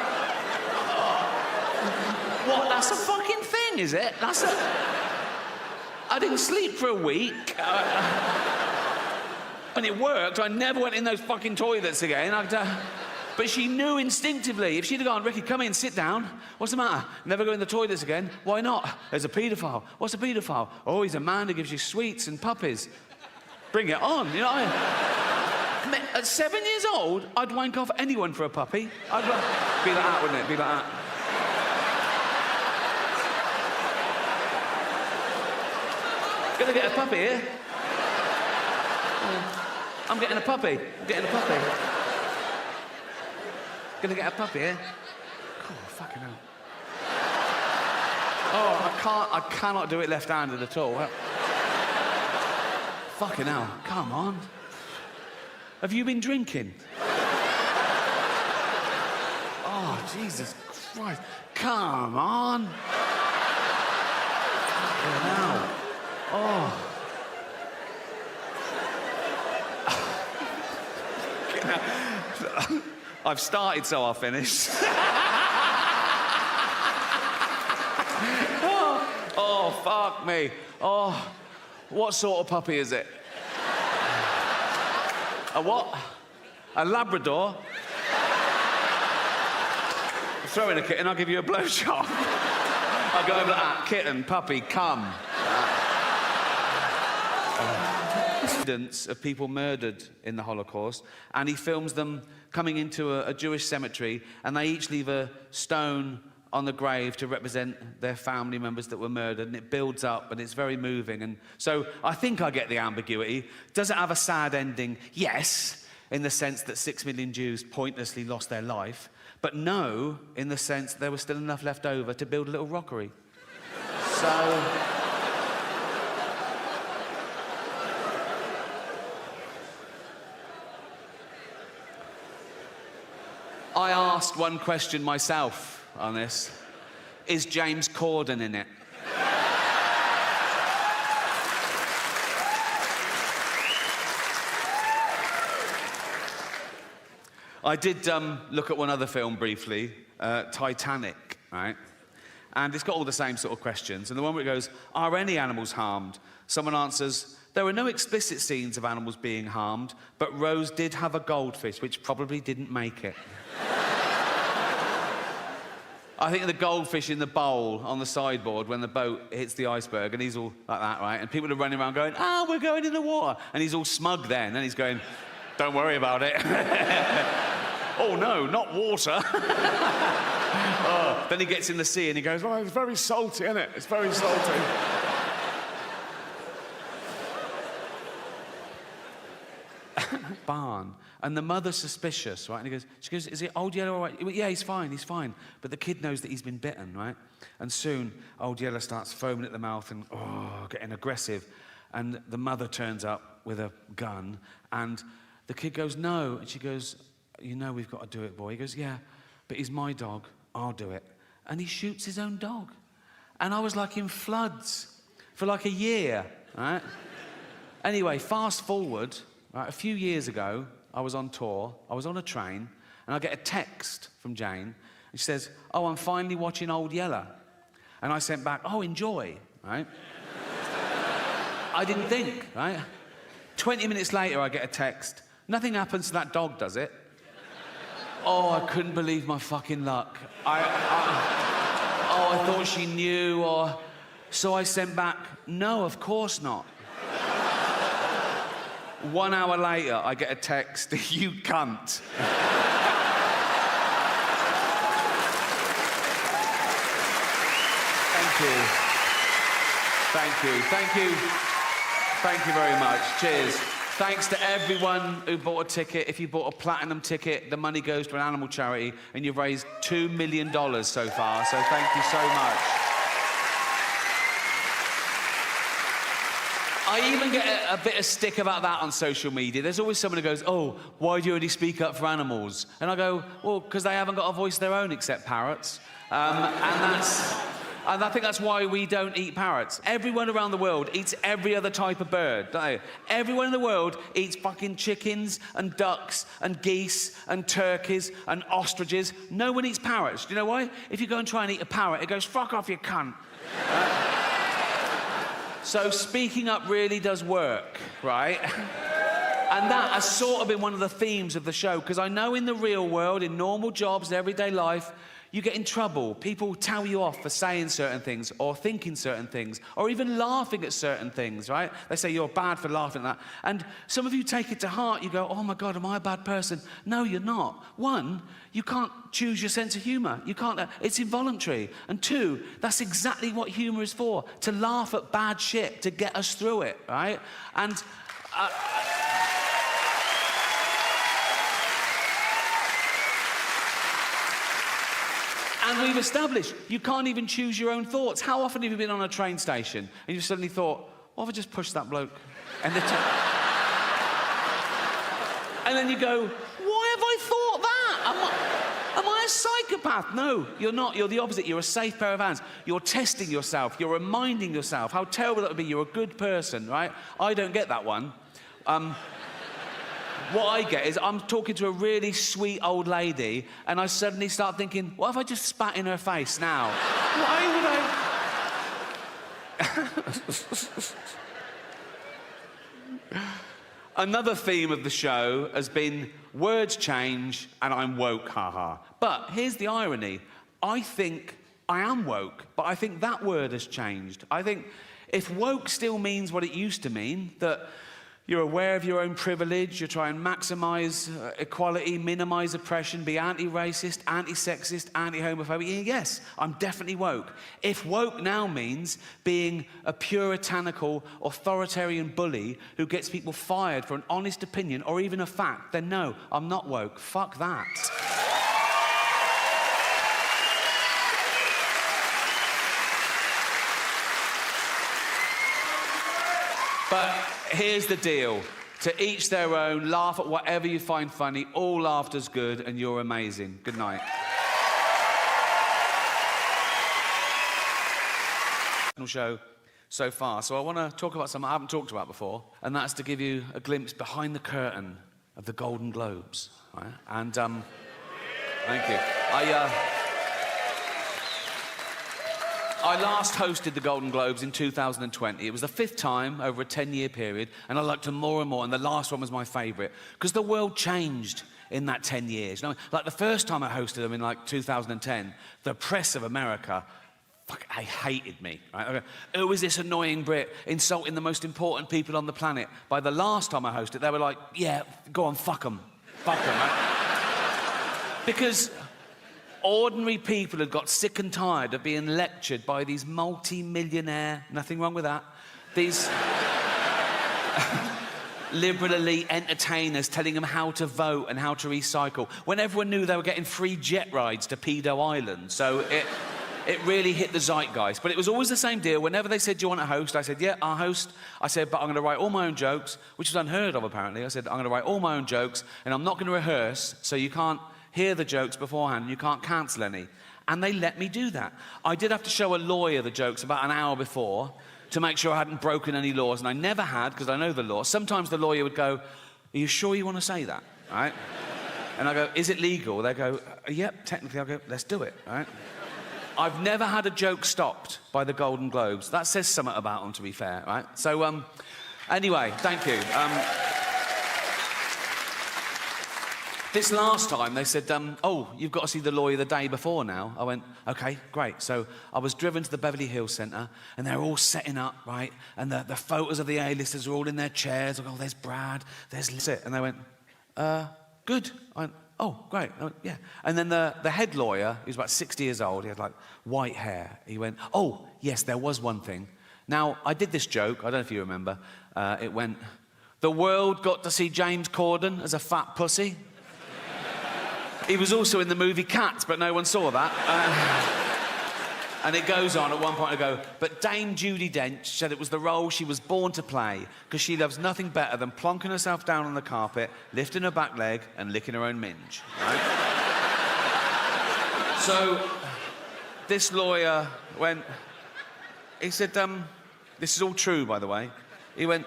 oh, what? That's a fucking thing, is it? I didn't sleep for a week. And it worked. I never went in those fucking toilets again. But she knew instinctively. If she'd have gone, Ricky, come in, sit down. What's the matter? Never go in the toilets again. Why not? There's a paedophile. What's a paedophile? Oh, he's a man who gives you sweets and puppies. Bring it on, you know what I mean? At 7 years old, I'd wank off anyone for a puppy. I'd be like that, wouldn't it? Be like that. Gonna get a puppy here. I'm getting a puppy. I'm getting a puppy. Gonna get a puppy here. Oh, fucking hell. Oh, I cannot do it left-handed at all. Fucking hell, come on. Have you been drinking? Oh, Jesus Christ. Come on. Fucking hell. Oh. I've started, so I'll finish. Oh, fuck me. Oh, what sort of puppy is it? A what? A Labrador? Throw in a kitten, I'll give you a blowjob. I'll go over that. Kitten, puppy, come. Evidence of people murdered in the Holocaust, and he films them coming into a Jewish cemetery, and they each leave a stone on the grave to represent their family members that were murdered, and it builds up, and it's very moving. And so I think I get the ambiguity. Does it have a sad ending? Yes, in the sense that 6 million Jews pointlessly lost their life, but no, in the sense there was still enough left over to build a little rockery. So... I asked one question myself on this. Is James Corden in it? I did look at one other film briefly, Titanic, right? And it's got all the same sort of questions. And the one where it goes, are any animals harmed? Someone answers, there were no explicit scenes of animals being harmed, but Rose did have a goldfish, which probably didn't make it. I think of the goldfish in the bowl on the sideboard when the boat hits the iceberg, and he's all like that, right? And people are running around going, we're going in the water. And he's all smug then, and he's going, don't worry about it. Oh, no, not water. Then he gets in the sea and he goes, it's very salty, isn't it? It's very salty. Barn. And the mother's suspicious, right? And she goes, is it Old Yeller all right? He went, yeah, he's fine. But the kid knows that he's been bitten, right? And soon, Old Yeller starts foaming at the mouth and, getting aggressive. And the mother turns up with a gun, and the kid goes, no. And she goes, you know we've got to do it, boy. He goes, yeah, but he's my dog. I'll do it. And he shoots his own dog. And I was like in floods for like a year, right? Anyway, fast forward, right, a few years ago, I was on tour, I was on a train, and I get a text from Jane, and she says, I'm finally watching Old Yeller. And I sent back, enjoy, right? I didn't think, right? 20 minutes later, I get a text, nothing happens to that dog, does it? I couldn't believe my fucking luck. I thought she knew, So I sent back, no, of course not. 1 hour later, I get a text, you cunt. Thank you very much. Cheers. Thanks to everyone who bought a ticket. If you bought a platinum ticket, the money goes to an animal charity, and you've raised $2 million so far, so thank you so much. I even get a bit of stick about that on social media. There's always someone who goes, why do you only speak up for animals? And I go, well, because they haven't got a voice of their own except parrots. And I think that's why we don't eat parrots. Everyone around the world eats every other type of bird, don't they? Everyone in the world eats fucking chickens and ducks and geese and turkeys and ostriches. No one eats parrots. Do you know why? If you go and try and eat a parrot, it goes, fuck off, you cunt. So speaking up really does work, right? And that has sort of been one of the themes of the show, because I know in the real world, in normal jobs, everyday life, you get in trouble. People tell you off for saying certain things or thinking certain things or even laughing at certain things, right? They say you're bad for laughing at that. And some of you take it to heart. You go, oh, my God, am I a bad person? No, you're not. One, you can't choose your sense of humour. You can't. It's involuntary. And two, that's exactly what humour is for, to laugh at bad shit, to get us through it, right? And... And we've established you can't even choose your own thoughts. How often have you been on a train station and you've suddenly thought, what if I just pushed that bloke? And then you go, why have I thought that? Am I a psychopath? No, you're not. You're the opposite. You're a safe pair of hands. You're testing yourself. You're reminding yourself how terrible that would be. You're a good person, right? I don't get that one. What I get is I'm talking to a really sweet old lady and I suddenly start thinking, what if I just spat in her face now? Why would I... Another theme of the show has been words change and I'm woke, haha. But here's the irony. I think I am woke, but I think that word has changed. I think if woke still means what it used to mean, that you're aware of your own privilege, you try and maximise equality, minimise oppression, be anti-racist, anti-sexist, anti-homophobic. Yes, I'm definitely woke. If woke now means being a puritanical, authoritarian bully who gets people fired for an honest opinion or even a fact, then no, I'm not woke. Fuck that. But here's the deal. To each their own, laugh at whatever you find funny. All laughter's good and you're amazing. Good night. Show so far. So I want to talk about something I haven't talked about before, and that's to give you a glimpse behind the curtain of the Golden Globes. Right? And, thank you. I last hosted the Golden Globes in 2020. It was the 5th time over a 10-year period, and I liked them more and more, and the last one was my favourite, because the world changed in that 10 years. You know, like the first time I hosted them in, like, 2010, the press of America, I hated me. Right? Who is this annoying Brit insulting the most important people on the planet? By the last time I hosted, they were like, yeah, go on, fuck them. Fuck them, right? Because... ordinary people had got sick and tired of being lectured by these multi-millionaire, nothing wrong with that, these liberal elite entertainers telling them how to vote and how to recycle, when everyone knew they were getting free jet rides to Pedo Island. So it really hit the zeitgeist. But it was always the same deal. Whenever they said, do you want to host? I said, yeah, I'll host. I said, but I'm going to write all my own jokes, which was unheard of, apparently. I said, I'm going to write all my own jokes, and I'm not going to rehearse, so you can't hear the jokes beforehand, you can't cancel any. And they let me do that. I did have to show a lawyer the jokes about an hour before to make sure I hadn't broken any laws, and I never had, because I know the law. Sometimes the lawyer would go, are you sure you want to say that? Right? And I go, is it legal? They go, yep, technically. I go, let's do it, right? I've never had a joke stopped by the Golden Globes. That says something about them, to be fair, right? So, anyway, thank you. This last time, they said, oh, you've got to see the lawyer the day before now. I went, OK, great. So I was driven to the Beverly Hills Centre, and they're all setting up, right? And the photos of the A-listers are all in their chairs. I go, oh, there's Brad, there's Liz. And they went, good. I went, oh, great. I went, yeah. And then the head lawyer, he was about 60 years old. He had, like, white hair. He went, oh, yes, there was one thing. Now, I did this joke. I don't know if you remember. It went, the world got to see James Corden as a fat pussy. He was also in the movie Cats, but no one saw that. And it goes on, at one point I go, but Dame Judi Dench said it was the role she was born to play because she loves nothing better than plonking herself down on the carpet, lifting her back leg and licking her own minge. Right? So, this lawyer went, he said, this is all true, by the way. He went,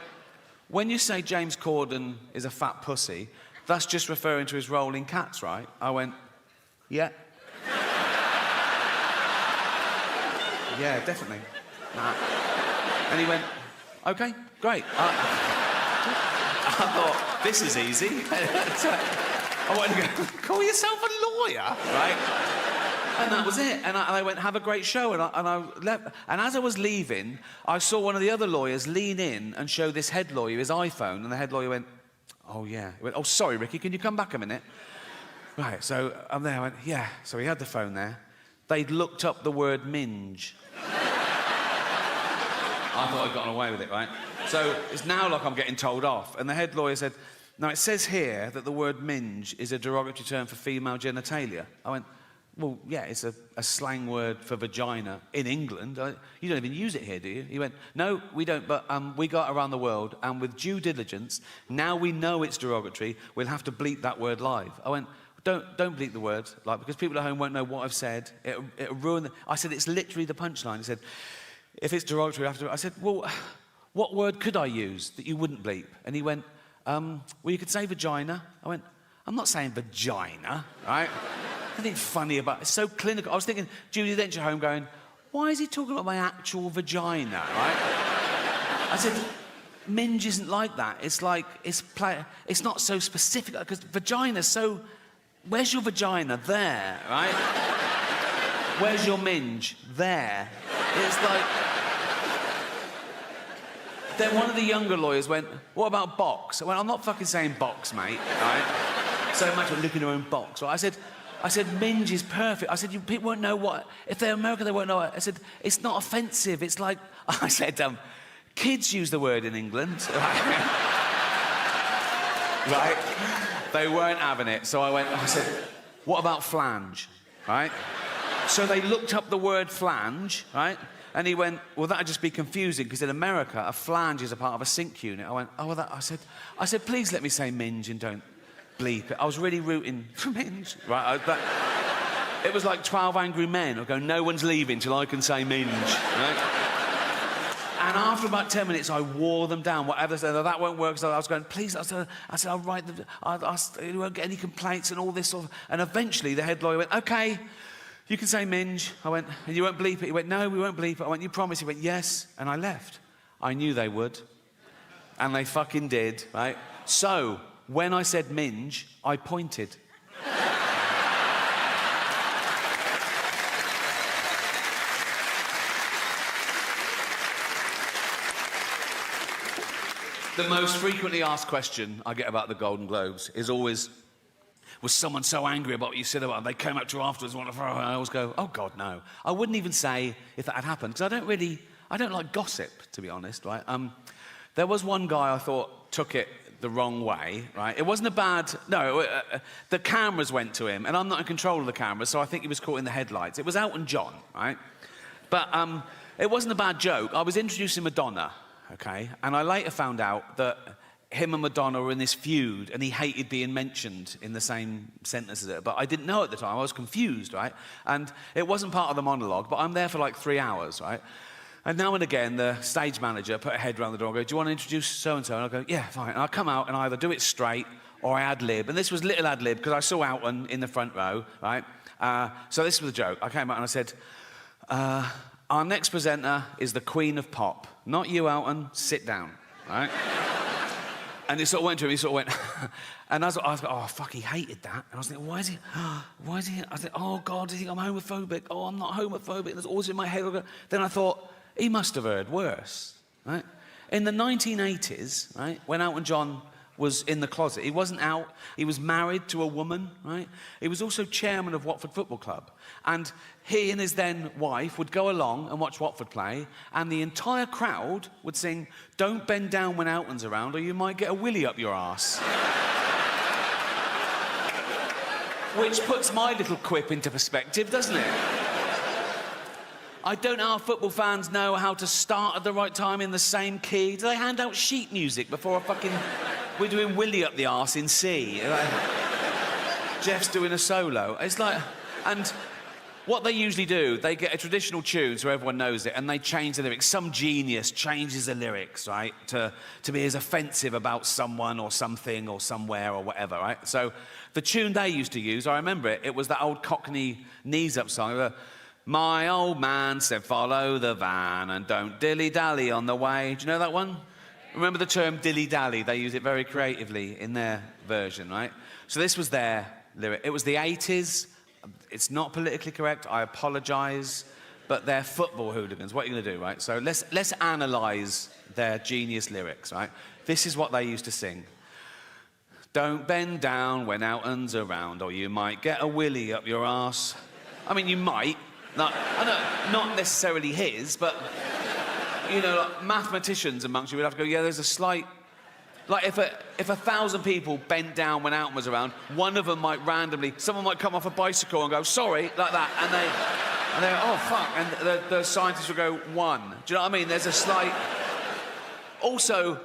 when you say James Corden is a fat pussy, that's just referring to his role in Cats, right? I went, yeah. Yeah, definitely. Nah. And he went, OK, great. I thought... This is easy. I wanted to go, call yourself a lawyer, right? And that was it. And I went, have a great show. And I left. And as I was leaving, I saw one of the other lawyers lean in and show this head lawyer his iPhone. And the head lawyer went, oh, yeah. He went, oh, sorry, Ricky, can you come back a minute? Right, so I'm there. I went, yeah. So he had the phone there. They'd looked up the word minge. I thought I'd gotten away with it, right? So it's now like I'm getting told off. And the head lawyer said, now it says here that the word minge is a derogatory term for female genitalia. I went, well, yeah, it's a slang word for vagina in England. You don't even use it here, do you? He went, no, we don't, but we go around the world, and with due diligence, now we know it's derogatory, we'll have to bleep that word live. I went, don't bleep the word, like, because people at home won't know what I've said. It'll ruin the... I said, it's literally the punchline. He said, if it's derogatory, I have to... I said, well, what word could I use that you wouldn't bleep? And he went, well, you could say vagina. I went, I'm not saying vagina, right? Nothing funny about it. It's so clinical. I was thinking, Judy Dench at home going, why is he talking about my actual vagina, right? I said, minge isn't like that. It's like, it's not so specific, because vagina's so... Where's your vagina? There, right? Where's your minge? There. It's like... Then one of the younger lawyers went, what about box? I went, I'm not fucking saying box, mate, right? So imagine looking at your own box, right? I said, minge is perfect. I said, people won't know what... If they're American, they won't know it. I said, it's not offensive. It's like... I said, kids use the word in England. Right? They weren't having it. So I said, what about flange? Right? So they looked up the word flange, right? And he went, well, that'd just be confusing, because in America, a flange is a part of a sink unit. I went, oh, well, I said, please let me say minge and don't bleep it. I was really rooting for minge, right? It was like 12 Angry Men. I go, no one's leaving till I can say minge, right? And after about 10 minutes, I wore them down. Whatever they said, oh, that won't work. So I was going, please. I said, I'll write them. You won't get any complaints and all this sort of... And eventually, the head lawyer went, OK, you can say minge. I went, and you won't bleep it? He went, no, we won't bleep it. I went, you promise? He went, yes. And I left. I knew they would. And they fucking did, right? So, when I said minge, I pointed. The most frequently asked question I get about the Golden Globes is always, was someone so angry about what you said about them, they came up to you afterwards and I always go, oh, God, no. I wouldn't even say if that had happened, because I don't like gossip, to be honest, right? There was one guy I thought took it the wrong way, right? It wasn't a bad... No, the cameras went to him, and I'm not in control of the cameras, so I think he was caught in the headlights. It was Elton John, right? But it wasn't a bad joke. I was introducing Madonna, OK? And I later found out that him and Madonna were in this feud, and he hated being mentioned in the same sentence as it. But I didn't know at the time. I was confused, right? And it wasn't part of the monologue, but I'm there for like 3 hours, right? And now and again, the stage manager put a head around the door and go, do you want to introduce so-and-so? And I go, yeah, fine. And I come out and I either do it straight or I ad-lib. And this was little ad-lib, because I saw Elton in the front row, right? So this was a joke. I came out and I said, our next presenter is the Queen of Pop. Not you, Elton. Sit down, right? And it sort of went to him, he sort of went... And I was like, oh, fuck, he hated that. And I was thinking, why is he... I said, oh, God, do you think I'm homophobic? Oh, I'm not homophobic. And it's always in my head. Then I thought, he must have heard worse, right? In the 1980s, right, when Elton John was in the closet, he wasn't out, he was married to a woman, right? He was also chairman of Watford Football Club. And he and his then wife would go along and watch Watford play, and the entire crowd would sing, don't bend down when Elton's around, or you might get a willy up your arse. Which puts my little quip into perspective, doesn't it? I don't know how football fans know how to start at the right time in the same key. Do they hand out sheet music before a fucking... We're doing Willy up the arse in C. Jeff's doing a solo. It's like... And what they usually do, they get a traditional tune so everyone knows it, and they change the lyrics. Some genius changes the lyrics, right, to be as offensive about someone or something or somewhere or whatever, right? So the tune they used to use, I remember it, it was that old Cockney knees-up song. My old man said, follow the van and don't dilly-dally on the way. Do you know that one? remember the term dilly-dally? They use it very creatively in their version, right? So this was their lyric. It was the 80s. It's not politically correct. I apologise. But they're football hooligans. What are you going to do, right? So let's analyse their genius lyrics, right? This is what they used to sing. Don't bend down when Elton's around, or you might get a willy up your arse. I mean, you might. Not necessarily his, but, you know, like mathematicians amongst you would have to go, yeah, there's a slight... Like, if 1,000 people bent down when Elton was around, one of them might randomly... Someone might come off a bicycle and go, sorry, like that, and they go, oh, fuck, and the scientists will go, 1. Do you know what I mean? There's a slight... Also,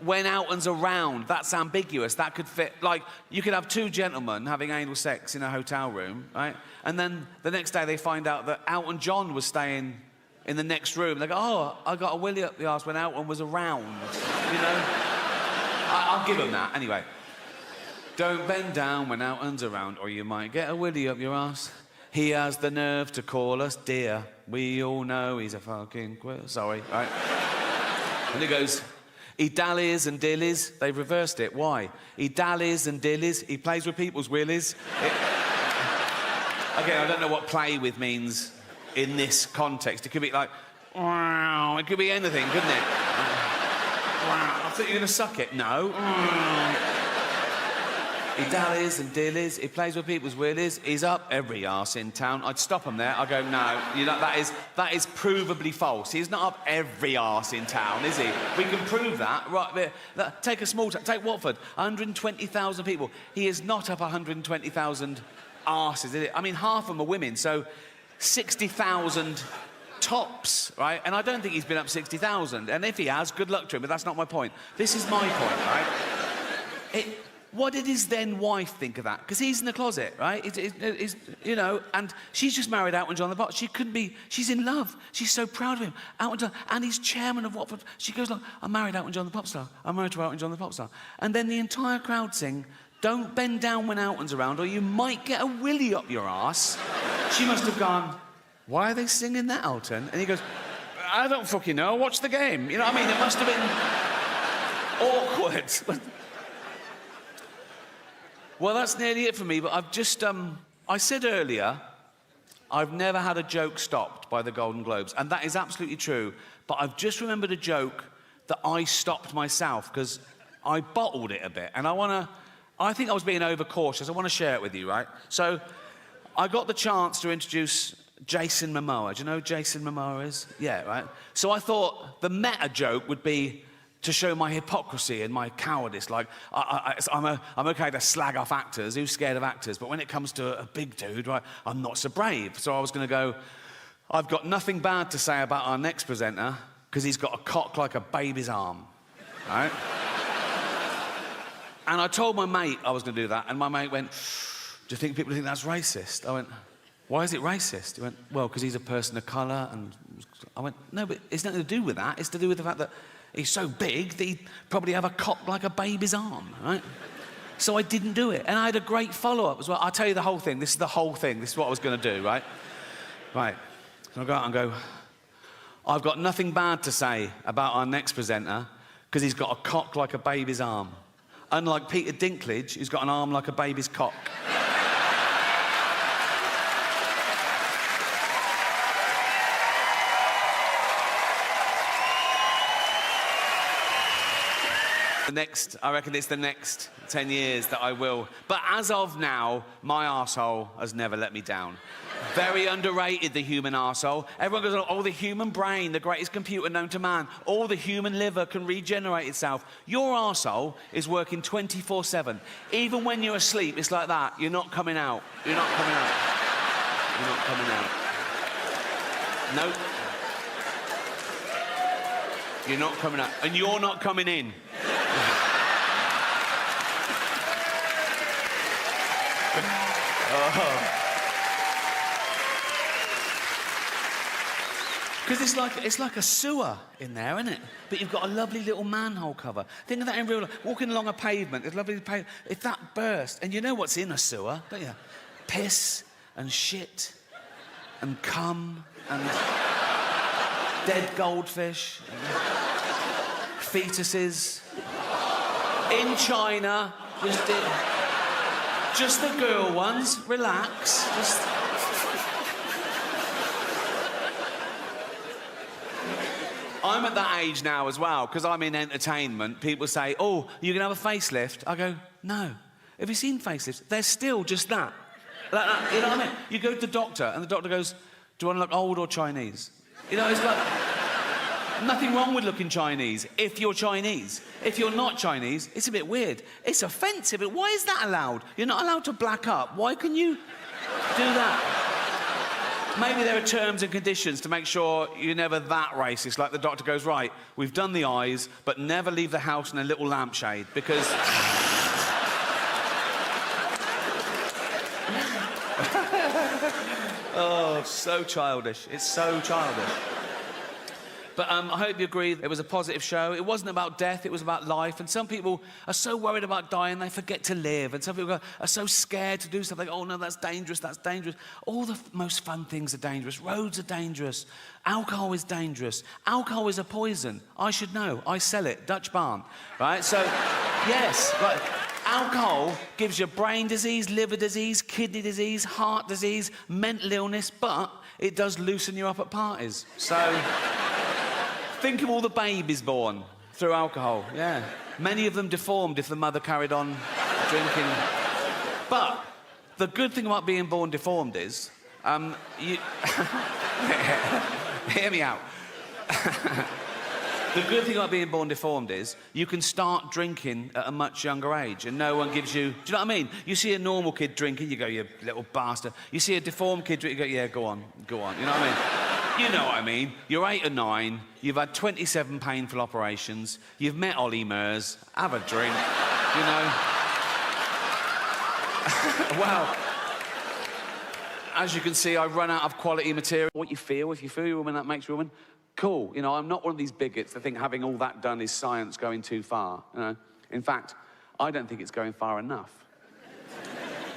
when Elton's around, that's ambiguous. That could fit... Like, you could have 2 gentlemen having anal sex in a hotel room, right? And then the next day they find out that Elton John was staying in the next room. They go, oh, I got a willy up the arse when Elton was around, you know? I'll give them that. Anyway. Don't bend down when Elton's around, or you might get a willy up your arse. He has the nerve to call us dear. We all know he's a fucking quill. Sorry, right? And he goes, he dallies and dillies. They've reversed it. Why? He dallies and dillies. He plays with people's willies. Again, I don't know what play with means in this context. It could be like, wow. It could be anything, couldn't it? Wow. I thought you were going to suck it. No. He dallies and dillies, he plays with people's willies, he's up every arse in town. I'd stop him there, I'd go, no, you know, that is provably false. He's not up every arse in town, is he? We can prove that, right there. Take a small town, take Watford, 120,000 people. He is not up 120,000 arses, is it? I mean, half of them are women, so 60,000 tops, right? And I don't think he's been up 60,000, and if he has, good luck to him, but that's not my point. This is my point, right? What did his then wife think of that? Because he's in the closet, right? You know, and she's just married Elton John the Pop. She couldn't be... She's in love. She's so proud of him. Elton John, and he's chairman of Watford. She goes like, I'm married Elton John the Pop Star. I'm married to Elton John the Pop Star. And then the entire crowd sing, don't bend down when Elton's around, or you might get a willy up your arse. She must have gone, why are they singing that, Elton? And he goes, I don't fucking know. Watch the game. You know what I mean? It must have been awkward. Well, that's nearly it for me, but I've just... I said earlier, I've never had a joke stopped by the Golden Globes, and that is absolutely true, but I've just remembered a joke that I stopped myself, because I bottled it a bit, and I think I was being overcautious. I want to share it with you, right? So, I got the chance to introduce Jason Momoa. Do you know who Jason Momoa is? Yeah, right? So I thought the meta joke would be to show my hypocrisy and my cowardice. Like, I'm okay to slag off actors, who's scared of actors, but when it comes to a big dude, right, I'm not so brave. So I was going to go, I've got nothing bad to say about our next presenter, because he's got a cock like a baby's arm, right? And I told my mate I was going to do that, and my mate went, do you think people think that's racist? I went, why is it racist? He went, well, because he's a person of colour, and I went, no, but it's nothing to do with that. It's to do with the fact that he's so big that he'd probably have a cock like a baby's arm, right? So I didn't do it. And I had a great follow-up as well. I'll tell you the whole thing. This is the whole thing. This is what I was going to do, right? Right. So I'll go out and go, I've got nothing bad to say about our next presenter because he's got a cock like a baby's arm. Unlike Peter Dinklage, who's got an arm like a baby's cock. I reckon it's the next 10 years that I will. But as of now, my arsehole has never let me down. Very underrated, the human arsehole. Everyone goes, oh, the human brain, the greatest computer known to man. All the human liver can regenerate itself. Your arsehole is working 24/7. Even when you're asleep, it's like that. You're not coming out. You're not coming out. You're not coming out. Nope. You're not coming out. And you're not coming in. Because it's like a sewer in there, isn't it? But you've got a lovely little manhole cover. Think of that in real life. Walking along a pavement, there's lovely pavement. If that burst, and you know what's in a sewer, don't you? Piss and shit and cum and dead goldfish, and fetuses. In China, just the girl ones. Relax. I'm at that age now as well, because I'm in entertainment. People say, oh, you can have a facelift. I go, no. Have you seen facelifts? They're still just that. Like that. You know what I mean? You go to the doctor, and the doctor goes, do you want to look old or Chinese? You know, it's like... Nothing wrong with looking Chinese, if you're Chinese. If you're not Chinese, it's a bit weird. It's offensive. Why is that allowed? You're not allowed to black up. Why can you do that? Maybe there are terms and conditions to make sure you're never that racist. Like the doctor goes, right, we've done the eyes, but never leave the house in a little lampshade, because... Oh, so childish. It's so childish. But I hope you agree it was a positive show. It wasn't about death, it was about life. And some people are so worried about dying, they forget to live. And some people are so scared to do something. Oh, no, that's dangerous, that's dangerous. All the most fun things are dangerous. Roads are dangerous. Alcohol is dangerous. Alcohol is a poison. I should know. I sell it. Dutch barn. Right? So, yes. Right. Alcohol gives you brain disease, liver disease, kidney disease, heart disease, mental illness, but it does loosen you up at parties. So... Think of all the babies born through alcohol, yeah. Many of them deformed if the mother carried on drinking. But the good thing about being born deformed is, you... Hear me out. The good thing about being born deformed is you can start drinking at a much younger age and no one gives you... Do you know what I mean? You see a normal kid drinking, you go, you little bastard. You see a deformed kid drinking, you go, yeah, go on. You know what I mean? You know what I mean. You're 8 or 9, you've had 27 painful operations, you've met Ollie Murs, have a drink, you know. Well, as you can see, I run out of quality material. What you feel, if you feel you're a woman, that makes you a woman. Cool, you know, I'm not one of these bigots that think having all that done is science going too far, you know. In fact, I don't think it's going far enough.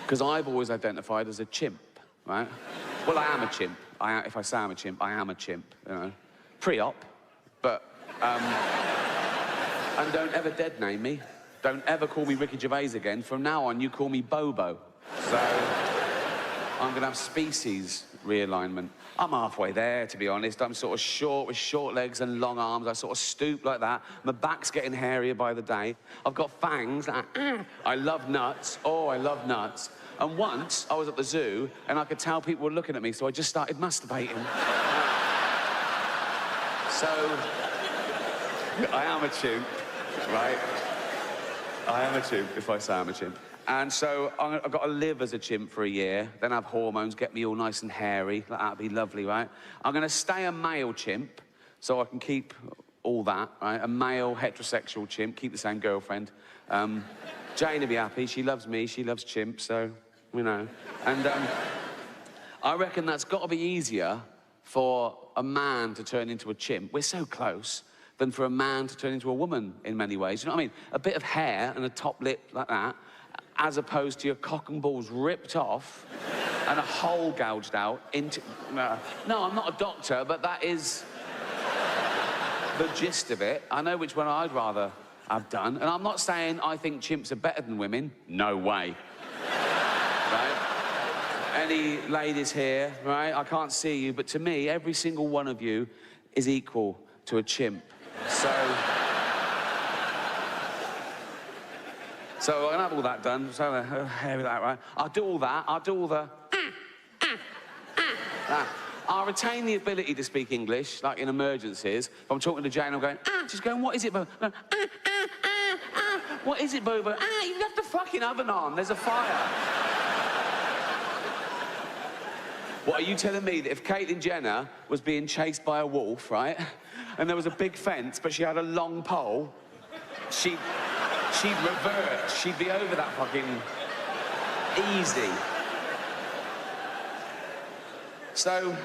Because I've always identified as a chimp, right? Well, I am a chimp. If I say I'm a chimp, I am a chimp, you know. Pre-op, but... and don't ever dead name me. Don't ever call me Ricky Gervais again. From now on, you call me Bobo. So, I'm going to have species realignment. I'm halfway there, to be honest. I'm sort of short with short legs and long arms. I sort of stoop like that. My back's getting hairier by the day. I've got fangs. I love nuts. Oh, I love nuts. And once, I was at the zoo, and I could tell people were looking at me, so I just started masturbating. So, I am a chimp, right? I am a chimp, if I say I'm a chimp. And so, I've got to live as a chimp for a year, then have hormones, get me all nice and hairy. That'd be lovely, right? I'm going to stay a male chimp, so I can keep all that, right? A male, heterosexual chimp, keep the same girlfriend. Jane will be happy. She loves me. She loves chimps, so, you know. And I reckon that's got to be easier for a man to turn into a chimp. We're so close. Than for a man to turn into a woman in many ways. You know what I mean? A bit of hair and a top lip like that, as opposed to your cock and balls ripped off and a hole gouged out into... No, I'm not a doctor, but that is the gist of it. I know which one I'd rather have done. And I'm not saying I think chimps are better than women. No way. Right? Any ladies here, right? I can't see you, but to me, every single one of you is equal to a chimp. So I'm gonna have all that done. So hairy that, right? I'll do all that. I'll do all the I'll retain the ability to speak English, like in emergencies. If I'm talking to Jane, I'm going, she's going, what is it, Bobo? What is it, Bobo? You left the fucking oven on. There's a fire. What, are you telling me that if Caitlyn Jenner was being chased by a wolf, right, and there was a big fence, but she had a long pole, she'd revert, she'd be over that fucking easy. So,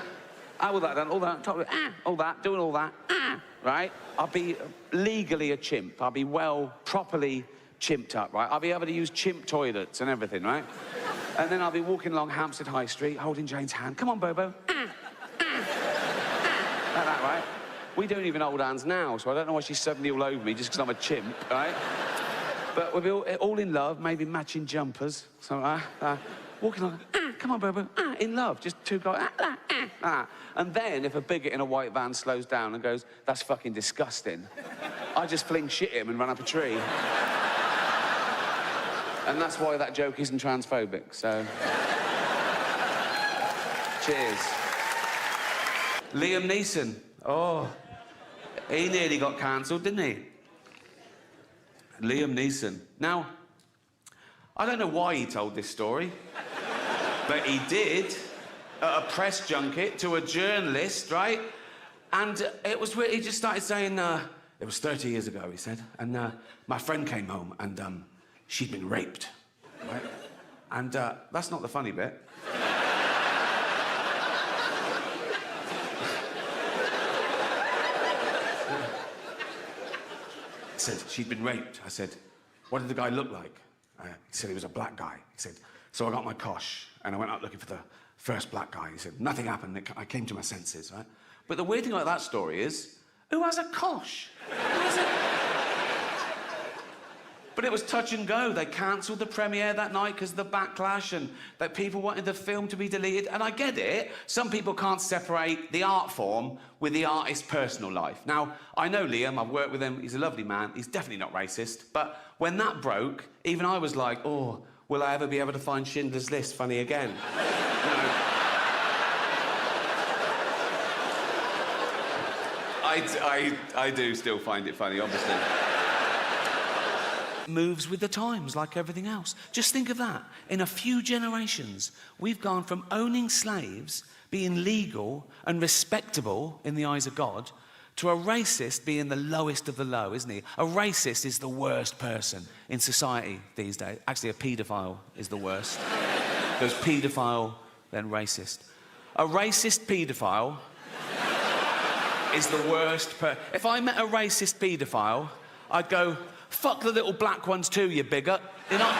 all that done, all that, all that, doing all that, right? I'll be legally a chimp. I'll be properly chimped up, right? I'll be able to use chimp toilets and everything, right? And then I'll be walking along Hampstead High Street, holding Jane's hand. Come on, Bobo. Like that, right? We don't even hold hands now, so I don't know why she's suddenly all over me just because I'm a chimp, right? But we'll be all in love, maybe matching jumpers. So, walking like, come on, Bobo, in love. Just two guys, And then if a bigot in a white van slows down and goes, that's fucking disgusting, I just fling shit at him and run up a tree. And that's why that joke isn't transphobic, so... Cheers. Liam Neeson. Oh, he nearly got cancelled, didn't he? Liam Neeson. Now, I don't know why he told this story, but he did at a press junket to a journalist, right? And it was where he just started saying, it was 30 years ago, he said, and my friend came home and she'd been raped, right? And that's not the funny bit. He said, she'd been raped. I said, what did the guy look like? He said he was a black guy. He said, so I got my cosh and I went out looking for the first black guy. He said, nothing happened. I came to my senses, right? But the weird thing about that story is, who has a cosh? Who has a... But it was touch and go. They cancelled the premiere that night because of the backlash and that people wanted the film to be deleted. And I get it. Some people can't separate the art form with the artist's personal life. Now, I know Liam. I've worked with him. He's a lovely man. He's definitely not racist. But when that broke, even I was like, oh, will I ever be able to find Schindler's List funny again? You know, I do still find it funny, obviously. Moves with the times like everything else. Just think of that. In a few generations, we've gone from owning slaves, being legal and respectable in the eyes of God, to a racist being the lowest of the low, isn't he? A racist is the worst person in society these days. Actually, a paedophile is the worst. Goes paedophile, then racist. A racist paedophile is the worst If I met a racist paedophile, I'd go, fuck the little black ones too, you bigot. You know?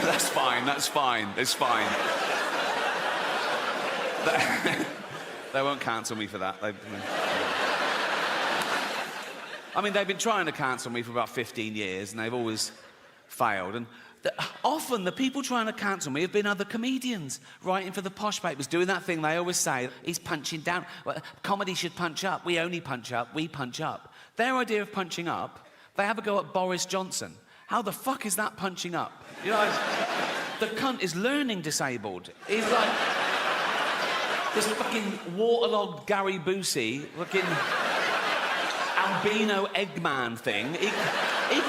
That's fine, that's fine, it's fine. They won't cancel me for that. I mean, they've been trying to cancel me for about 15 years, and they've always failed. And often the people trying to cancel me have been other comedians writing for the posh papers, doing that thing they always say, he's punching down. Well, comedy should punch up. We only punch up. We punch up. Their idea of punching up, they have a go at Boris Johnson. How the fuck is that punching up? You know, the cunt is learning disabled. He's like this fucking waterlogged Gary Busey, fucking albino Eggman thing. He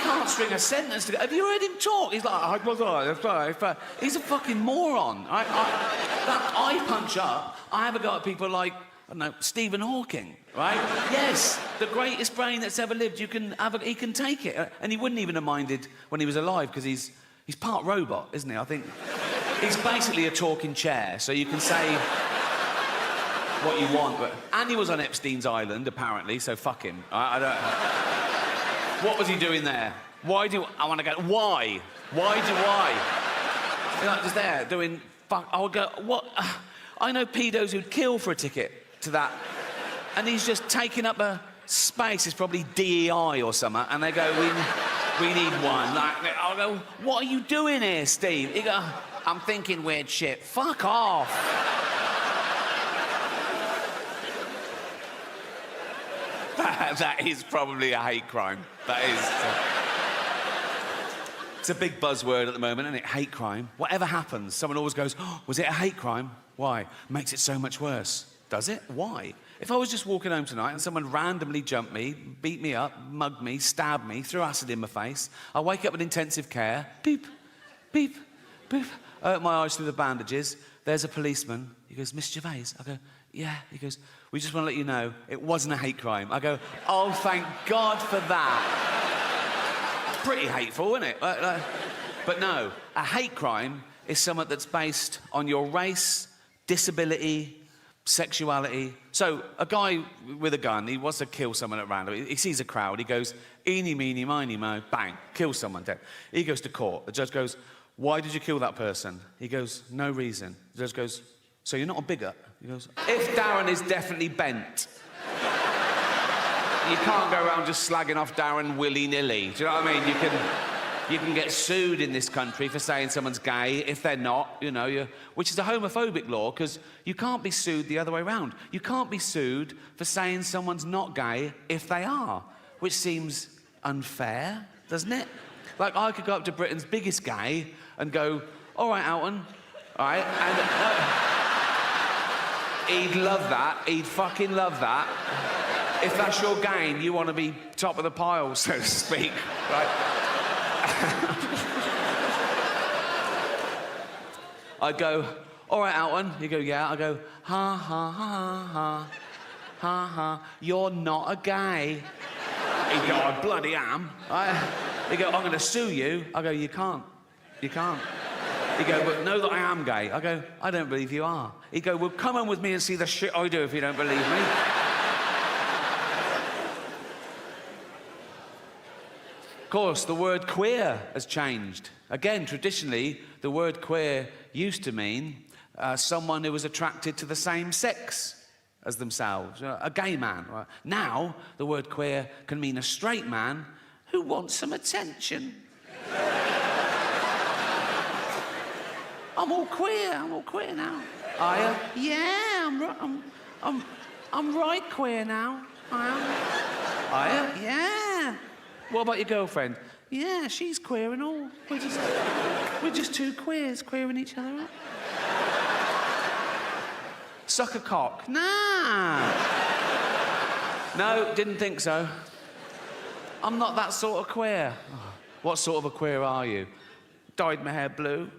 can't string a sentence together. Have you heard him talk? He's like, he's a fucking moron. I punch up. I have a go at people like, I don't know, Stephen Hawking, right? Yes, the greatest brain that's ever lived. He can take it. And he wouldn't even have minded when he was alive because he's part robot, isn't he? I think he's basically a talking chair, so you can say what you want. And he was on Epstein's Island, apparently, so fuck him. I don't... What was he doing there? Why do I want to go? Why? Why do I? You're like just there doing fuck. I would go. What? I know pedos who'd kill for a ticket to that, and he's just taking up a space. It's probably DEI or something, and they go, we need one. Like, I'll go. What are you doing here, Steve? He go, I'm thinking weird shit. Fuck off. That is probably a hate crime. That is. It's a big buzzword at the moment, isn't it? Hate crime. Whatever happens, someone always goes, oh, was it a hate crime? Why? Makes it so much worse. Does it? Why? If I was just walking home tonight and someone randomly jumped me, beat me up, mugged me, stabbed me, threw acid in my face, I wake up in intensive care, beep, beep, beep. I open my eyes through the bandages. There's a policeman. He goes, Miss Gervais. I go, yeah. He goes, we just want to let you know it wasn't a hate crime. I go, oh, thank God for that. Pretty hateful, isn't it? But no, a hate crime is something that's based on your race, disability, sexuality. So a guy with a gun, he wants to kill someone at random. He sees a crowd, he goes, eeny, meeny, miny, mo, bang, kills someone, dead. He goes to court. The judge goes, why did you kill that person? He goes, no reason. The judge goes, so you're not a bigot? He goes, if Darren is definitely bent, you can't go around just slagging off Darren willy-nilly. Do you know what I mean? You can get sued in this country for saying someone's gay if they're not, you know, which is a homophobic law, because you can't be sued the other way around. You can't be sued for saying someone's not gay if they are, which seems unfair, doesn't it? Like, I could go up to Britain's biggest gay and go, all right, Alton, all right, and he'd love that, he'd fucking love that. If that's your game, you want to be top of the pile, so to speak, right? I'd go, all right, Alton. He'd go, yeah. I'd go, ha, ha, ha, ha, ha, ha, you're not a gay. He'd go, I bloody am. He'd go, I'm going to sue you. I go, you can't. You can't. He'd go, but know that I am gay. I go, I don't believe you are. He'd go, well, come on with me and see the shit I do if you don't believe me. Of course, the word queer has changed. Again, traditionally, the word queer used to mean someone who was attracted to the same sex as themselves, a gay man. Right? Now, the word queer can mean a straight man who wants some attention. I'm all queer now. Are you? Yeah, I'm right queer now. I am. Are you? Yeah. What about your girlfriend? Yeah, she's queer and all. We're just two queers queering each other up. Suck a cock? Nah. No, didn't think so. I'm not that sort of queer. What sort of a queer are you? Dyed my hair blue.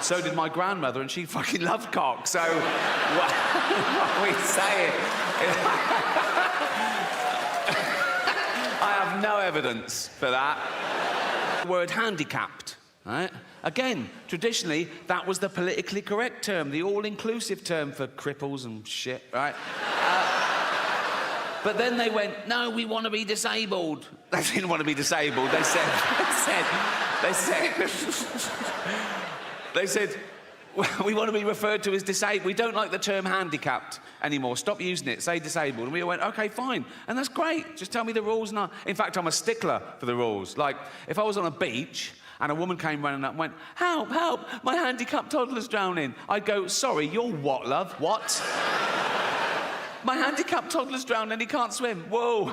So did my grandmother, and she fucking loved cock, so what are we saying? I have no evidence for that. The word handicapped, right? Again, traditionally, that was the politically correct term, the all-inclusive term for cripples and shit, right? But then they went, no, we want to be disabled. They didn't want to be disabled. They said, we want to be referred to as disabled. We don't like the term handicapped anymore. Stop using it. Say disabled. And we went, OK, fine. And that's great. Just tell me the rules. And in fact, I'm a stickler for the rules. Like, if I was on a beach and a woman came running up and went, help, help, my handicapped toddler's drowning. I'd go, sorry, you're what, love? What? My handicapped toddler's drowning and he can't swim. Whoa.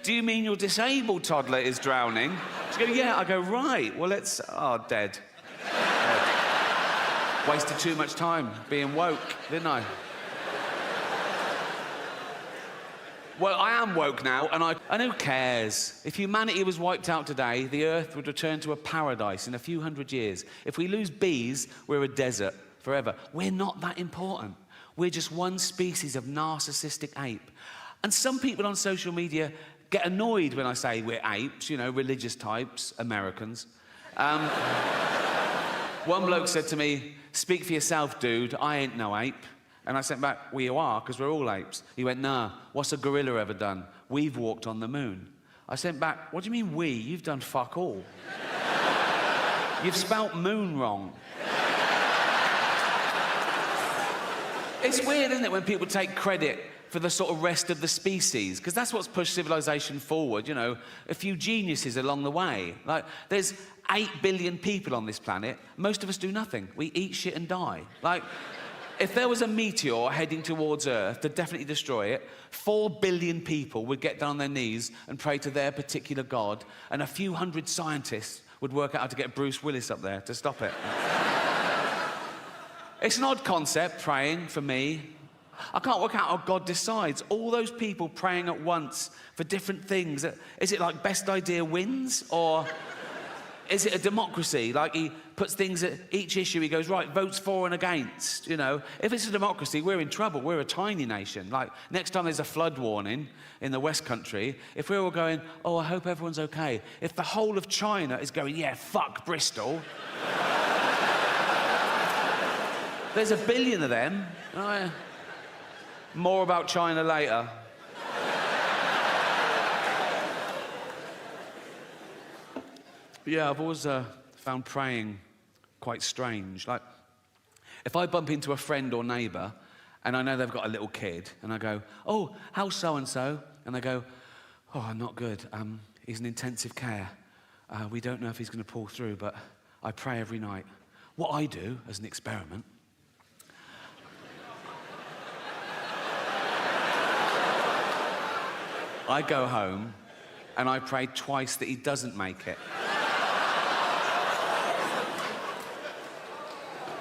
Do you mean your disabled toddler is drowning? She'd go, yeah. I go, right. Well, it's... Oh, dead. Wasted too much time being woke, didn't I? Well, I am woke now, and who cares? If humanity was wiped out today, the Earth would return to a paradise in a few hundred years. If we lose bees, we're a desert forever. We're not that important. We're just one species of narcissistic ape. And some people on social media get annoyed when I say we're apes, you know, religious types, Americans. One bloke said to me, speak for yourself, dude, I ain't no ape. And I sent back, well, you are, because we're all apes. He went, nah, what's a gorilla ever done? We've walked on the moon. I sent back, what do you mean we? You've done fuck all. You've spelt moon wrong. It's weird, isn't it, when people take credit for the sort of rest of the species, because that's what's pushed civilization forward, you know, a few geniuses along the way. Like, there's 8 billion people on this planet. Most of us do nothing. We eat shit and die. Like, if there was a meteor heading towards Earth to definitely destroy it, 4 billion people would get down on their knees and pray to their particular god, and a few hundred scientists would work out how to get Bruce Willis up there to stop it. It's an odd concept, praying, for me. I can't work out how God decides. All those people praying at once for different things. Is it like best idea wins? Or is it a democracy? Like he puts things at each issue, he goes, right, votes for and against, you know? If it's a democracy, we're in trouble. We're a tiny nation. Like, next time there's a flood warning in the West Country, if we're all going, oh, I hope everyone's okay. If the whole of China is going, yeah, fuck Bristol... There's a billion of them. Oh, yeah. More about China later. Yeah, I've always found praying quite strange. Like, if I bump into a friend or neighbour and I know they've got a little kid, and I go, "Oh, how's so-and-so?" And they go, "Oh, not good. He's in intensive care. We don't know if he's going to pull through, but I pray every night." What I do, as an experiment, I go home and I pray twice that he doesn't make it.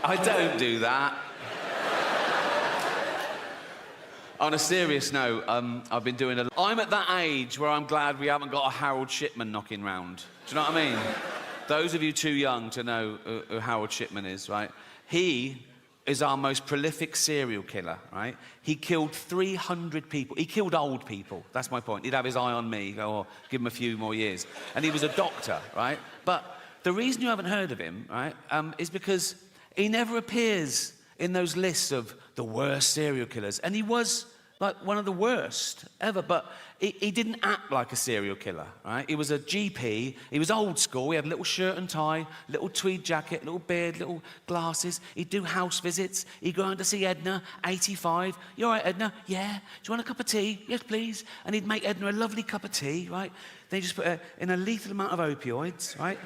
I don't do that. On a serious note, I've been doing a... I'm at that age where I'm glad we haven't got a Harold Shipman knocking round. Do you know what I mean? Those of you too young to know who Harold Shipman is, right? He is our most prolific serial killer, right? He killed 300 people. He killed old people. That's my point. He'd have his eye on me, go, "Oh, give him a few more years." And he was a doctor, right? But the reason you haven't heard of him, right, is because he never appears in those lists of the worst serial killers. And he was like one of the worst ever, but he didn't act like a serial killer, right? He was a GP, he was old school, he had a little shirt and tie, little tweed jacket, little beard, little glasses. He'd do house visits, he'd go on to see Edna, 85. "You all right, Edna?" "Yeah." "Do you want a cup of tea?" "Yes, please." And he'd make Edna a lovely cup of tea, right? Then he'd just put her in a lethal amount of opioids, right?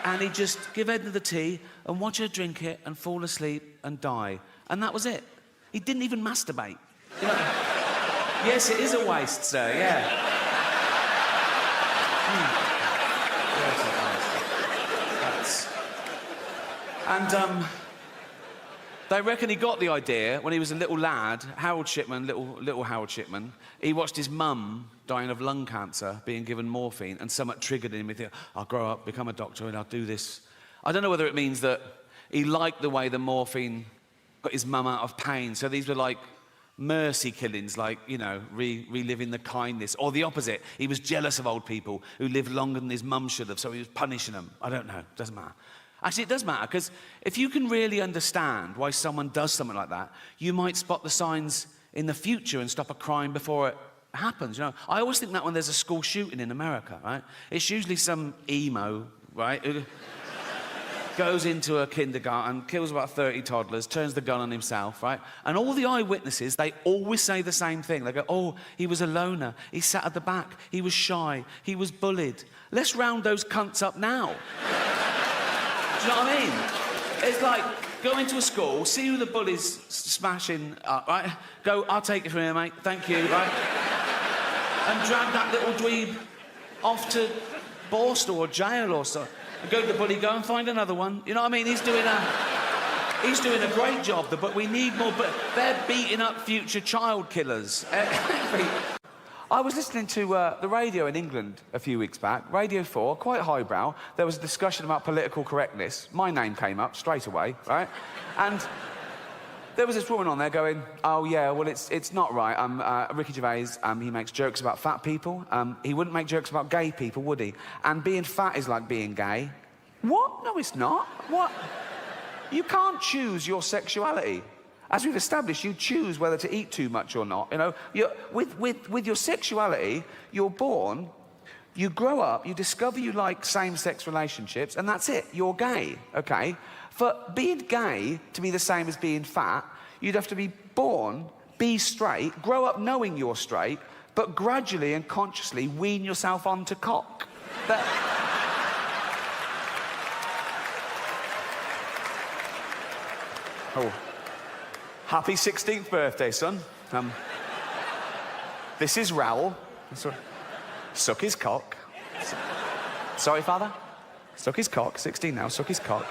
And he'd just give Edna the tea and watch her drink it and fall asleep and die. And that was it. He didn't even masturbate. You know? Yes, it is a waste, sir, yeah. And they reckon he got the idea when he was a little lad, Harold Shipman, little Harold Shipman. He watched his mum dying of lung cancer, being given morphine, and somewhat triggered him. He thought, "I'll grow up, become a doctor, and I'll do this." I don't know whether it means that he liked the way the morphine got his mum out of pain. So these were like mercy killings, like, you know, reliving the kindness. Or the opposite, he was jealous of old people who lived longer than his mum should have, so he was punishing them. I don't know, doesn't matter. Actually, it does matter, because if you can really understand why someone does something like that, you might spot the signs in the future and stop a crime before it happens. You know, I always think that when there's a school shooting in America, right, it's usually some emo, right, who goes into a kindergarten, kills about 30 toddlers, turns the gun on himself, right? And all the eyewitnesses, they always say the same thing. They go, "Oh, he was a loner, he sat at the back, he was shy, he was bullied." Let's round those cunts up now. Do you know what I mean? It's like, go into a school, see who the bully's smashing up, right? Go, "I'll take it from here, mate, thank you," right? And drag that little dweeb off to Borstal or jail or so. Go to the bully, go and find another one. You know what I mean? He's doing a great job, but we need more. But they're beating up future child killers. I was listening to the radio in England a few weeks back, Radio 4, quite highbrow. There was a discussion about political correctness. My name came up straight away, right? And there was this woman on there going, "Oh, yeah, well, it's not right. Ricky Gervais, he makes jokes about fat people. He wouldn't make jokes about gay people, would he? And being fat is like being gay." What? No, it's not. What? You can't choose your sexuality. As we've established, you choose whether to eat too much or not. You know, with your sexuality, you're born, you grow up, you discover you like same-sex relationships, and that's it. You're gay, okay? For being gay to be the same as being fat, you'd have to be born, be straight, grow up knowing you're straight, but gradually and consciously wean yourself onto cock. Oh, happy 16th birthday, son. This is Raoul. Suck his cock. Sorry, father? Suck his cock. 16 now, suck his cock.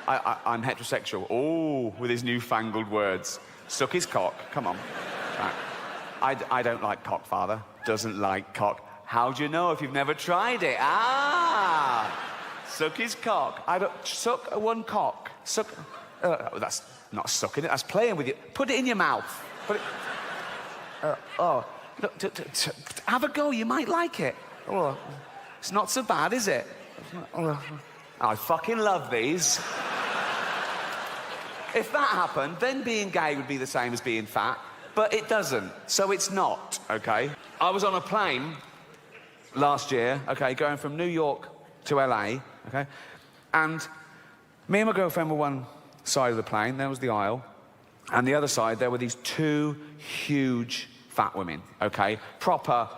I'm heterosexual. Oh, with his newfangled words. Suck his cock. Come on. Right. I don't like cock, father. Doesn't like cock. How do you know if you've never tried it? Ah! Suck his cock. Suck one cock. Suck... that's not sucking it, that's playing with you. Put it in your mouth. Put it... Look, have a go, you might like it. Oh, it's not so bad, is it? I fucking love these. If that happened, then being gay would be the same as being fat, but it doesn't, so it's not, okay? I was on a plane last year, okay, going from New York to LA, okay? And me and my girlfriend were one side of the plane, there was the aisle, and the other side, there were these two huge fat women, okay? Proper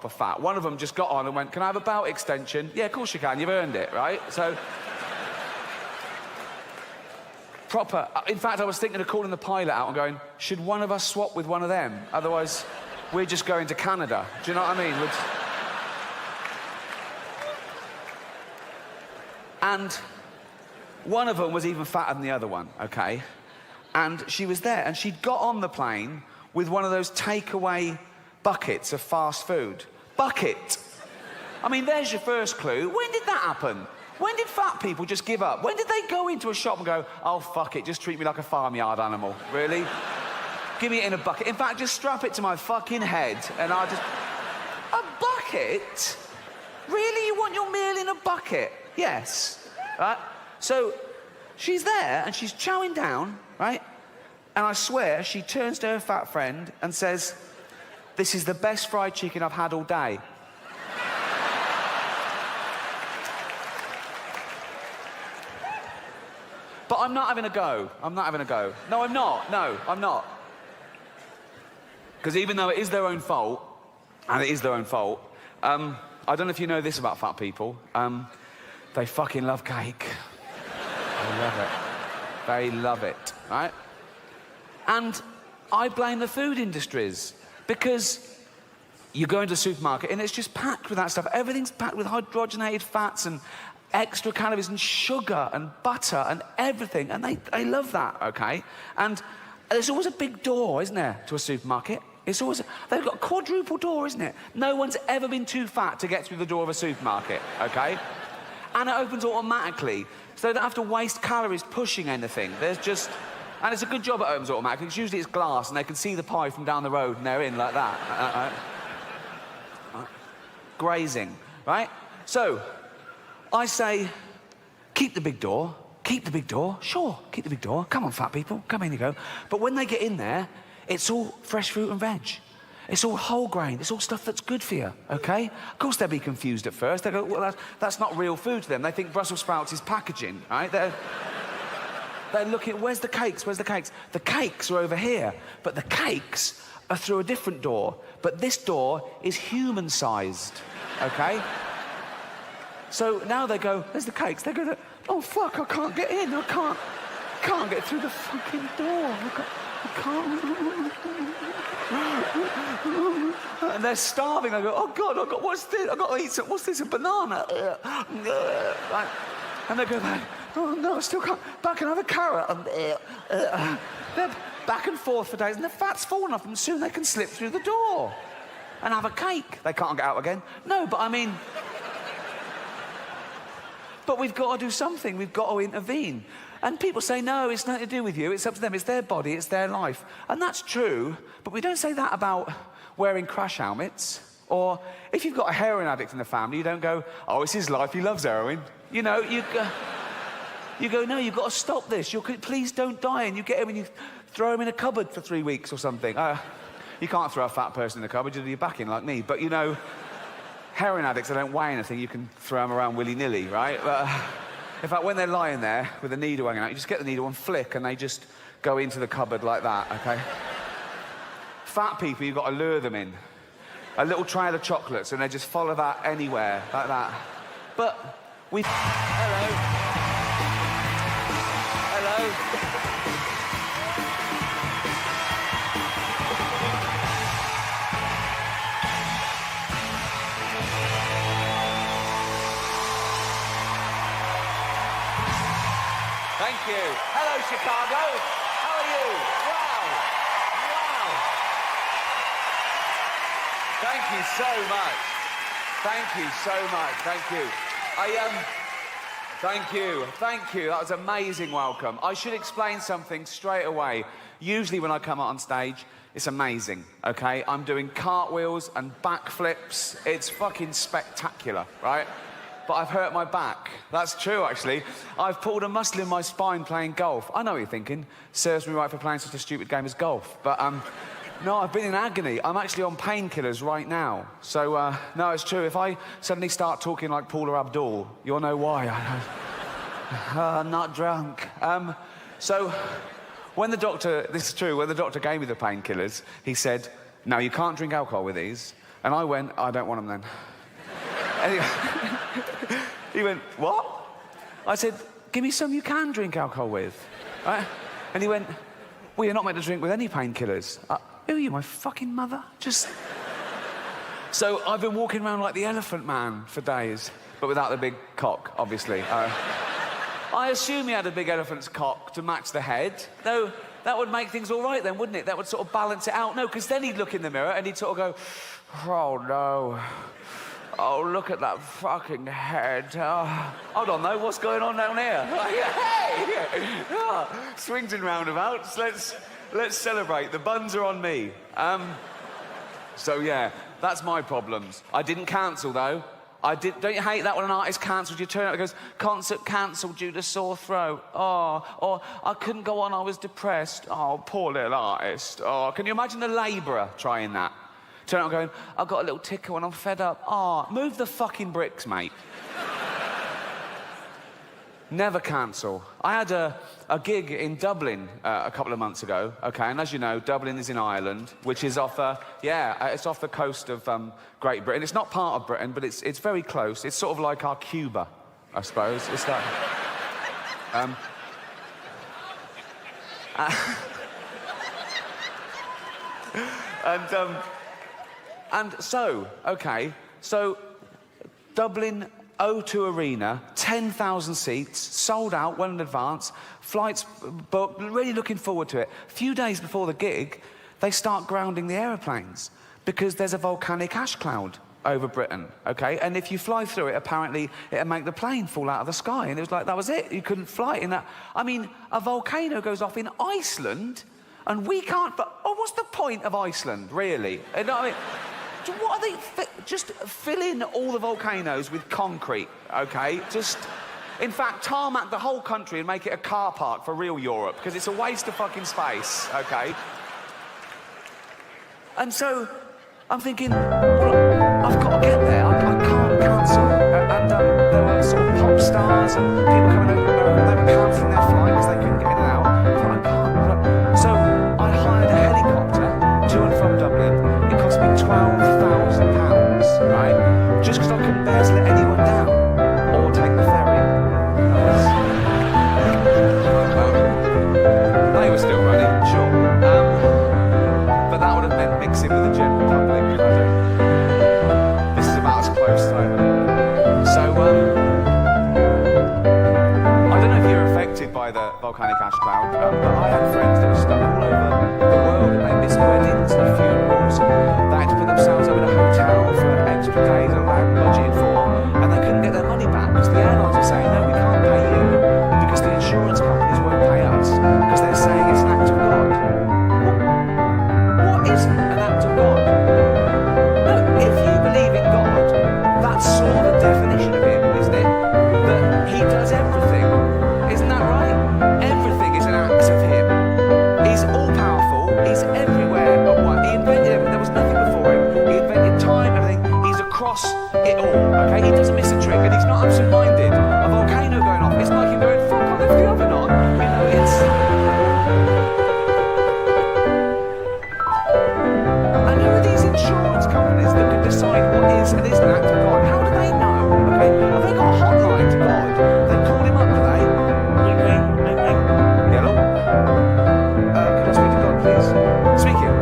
fat. One of them just got on and went, "Can I have a belt extension?" "Yeah, of course you can, you've earned it," right? So, proper. In fact, I was thinking of calling the pilot out and going, "Should one of us swap with one of them? Otherwise, we're just going to Canada." Do you know what I mean? And one of them was even fatter than the other one, okay? And she was there, and she'd got on the plane with one of those takeaway buckets of fast food. Bucket! I mean, there's your first clue. When did that happen? When did fat people just give up? When did they go into a shop and go, "Oh, fuck it, just treat me like a farmyard animal"? Really? Give me it in a bucket. In fact, just strap it to my fucking head, and I'll just... A bucket? Really? You want your meal in a bucket? Yes. Right? So, she's there, and she's chowing down, right? And I swear, she turns to her fat friend and says, "This is the best fried chicken I've had all day." But I'm not having a go. I'm not having a go. No, I'm not. No, I'm not. Because even though it is their own fault, and it is their own fault, I don't know if you know this about fat people, they fucking love cake. They love it. They love it, right? And I blame the food industries, because you go into a supermarket and it's just packed with that stuff. Everything's packed with hydrogenated fats and extra calories and sugar and butter and everything, and they love that, okay? And there's always a big door, isn't there, to a supermarket? It's always... They've got a quadruple door, isn't it? No one's ever been too fat to get through the door of a supermarket, okay? And it opens automatically, so they don't have to waste calories pushing anything. There's just... And it's a good job it opens automatically, because usually it's glass and they can see the pie from down the road and they're in like that. Grazing, right? So, I say, keep the big door. Keep the big door. Sure, keep the big door. Come on, fat people. Come in you go. But when they get in there, it's all fresh fruit and veg. It's all whole grain. It's all stuff that's good for you, okay? Of course, they'll be confused at first. They go, "Well, that's not real food to them." They think Brussels sprouts is packaging, right? They're looking, "Where's the cakes? Where's the cakes?" The cakes are over here, but the cakes are through a different door. But this door is human-sized, okay? So now they go, "There's the cakes." They go, "Oh, fuck, I can't get in. I can't get through the fucking door. I can't. And they're starving. They go, "Oh, God, what's this? I've got to eat some, what's this, a banana?" Right? And they go back, "Oh, no, I still can't. Back and have a carrot." They're back and forth for days, and the fat's falling off them. Soon they can slip through the door and have a cake. They can't get out again. No, but I mean... But we've got to do something. We've got to intervene. And people say, "No, it's nothing to do with you. It's up to them. It's their body. It's their life." And that's true, but we don't say that about wearing crash helmets. Or if you've got a heroin addict in the family, you don't go, "Oh, it's his life. He loves heroin." You know, you go, "No, you've got to stop this. Please don't die." And you get him and you throw him in a cupboard for 3 weeks or something. You can't throw a fat person in the cupboard. You'll be back in like me. But, you know... Heroin addicts, they don't weigh anything. You can throw them around willy-nilly, right? But, in fact, when they're lying there with a needle hanging out, you just get the needle and flick, and they just go into the cupboard like that, okay? Fat people, you've got to lure them in. A little trail of chocolates, and they just follow that anywhere, like that. But we... Hello. Hello. Thank you. Hello, Chicago. How are you? Wow. Wow. Thank you so much. Thank you so much. Thank you. Thank you. Thank you. That was an amazing welcome. I should explain something straight away. Usually when I come out on stage, it's amazing, okay? I'm doing cartwheels and backflips. It's fucking spectacular, right? but I've hurt my back. That's true, actually. I've pulled a muscle in my spine playing golf. I know what you're thinking. Serves me right for playing such a stupid game as golf. But, no, I've been in agony. I'm actually on painkillers right now. So, no, it's true. If I suddenly start talking like Paula Abdul, you'll know why. I'm not drunk. So, when the doctor... This is true. When the doctor gave me the painkillers, he said, no, you can't drink alcohol with these. And I went, I don't want them then. Anyway, he went, what? I said, give me some you can drink alcohol with. Right? And he went, well, you're not meant to drink with any painkillers. Who are you, my fucking mother? Just... So I've been walking around like the Elephant Man for days, but without the big cock, obviously. I assume he had a big elephant's cock to match the head, though that would make things all right then, wouldn't it? That would sort of balance it out. No, because then he'd look in the mirror and he'd sort of go, oh, no. Oh, look at that fucking head. Oh, hold on, though, what's going on down here? Hey! Oh, swings and roundabouts, let's celebrate. The buns are on me. So, yeah, that's my problems. I didn't cancel, though. Don't you hate that when an artist cancels? You turn out and goes, concert cancelled due to sore throat. Oh, or I couldn't go on, I was depressed. Oh, poor little artist. Oh, can you imagine a labourer trying that? Turn out and going, I've got a little tickle and I'm fed up. Oh, move the fucking bricks, mate. Never cancel. I had a gig in Dublin a couple of months ago, okay, and as you know, Dublin is in Ireland, which is off, it's off the coast of Great Britain. It's not part of Britain, but it's very close. It's sort of like our Cuba, I suppose. It's like... And so, okay, so Dublin O2 Arena, 10,000 seats, sold out well in advance, flights booked, really looking forward to it. A few days before the gig, they start grounding the aeroplanes because there's a volcanic ash cloud over Britain, okay? And if you fly through it, apparently it'll make the plane fall out of the sky. And it was like, that was it. You couldn't fly in that. I mean, a volcano goes off in Iceland and we can't, but what's the point of Iceland, really? You know what I mean? What are they... Just fill in all the volcanoes with concrete, okay? Just... In fact, tarmac the whole country and make it a car park for real Europe, because it's a waste of fucking space, okay? And so, I'm thinking, well, I've got to get there. I can't cancel. And there were sort of pop stars and people coming over, they were cancelling their flight because they couldn't get in and out. I thought, I can't. So, I hired a helicopter to and from Dublin. It cost me £12,000, right? Just because I couldn't bear to let anyone down or take the ferry. They were still running, sure. But that would have meant mixing with the general public. This is about as close as I am. So, I don't know if you're affected by the volcanic ash cloud, but I had friends that were stuck all over the world and they missed weddings and funerals. They had to put themselves up in a hotel for extra days that they hadn't budgeted for, and they couldn't get their money back because the airlines were saying, no, we can't pay you because the insurance companies won't pay us because they're saying it's an act of God. What is an act of God? No, if you believe in God, that's sort of the definition of him, isn't it? That he does everything. Isn't that right? Everything is an act of him. He's all-powerful, he's everywhere at once. He invented everything, there was nothing before him. He invented time, everything. He's across it all, okay? He doesn't miss a trick, and he's not absent-minded. A volcano going off, it's like him going, fuck on, lift the oven on. You know, it's... And who are these insurance companies that can decide what is and isn't an act of God? How do they know, okay? Have they got a hotline to God? They call him up, do they? Ring, ring, ring, ring. Hello? Can I speak to God, please? Speaking.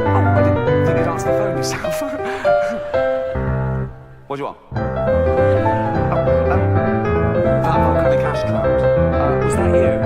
Oh, I didn't think you'd answer the phone yourself. What do you want? That volcanic ash cloud. Was that you?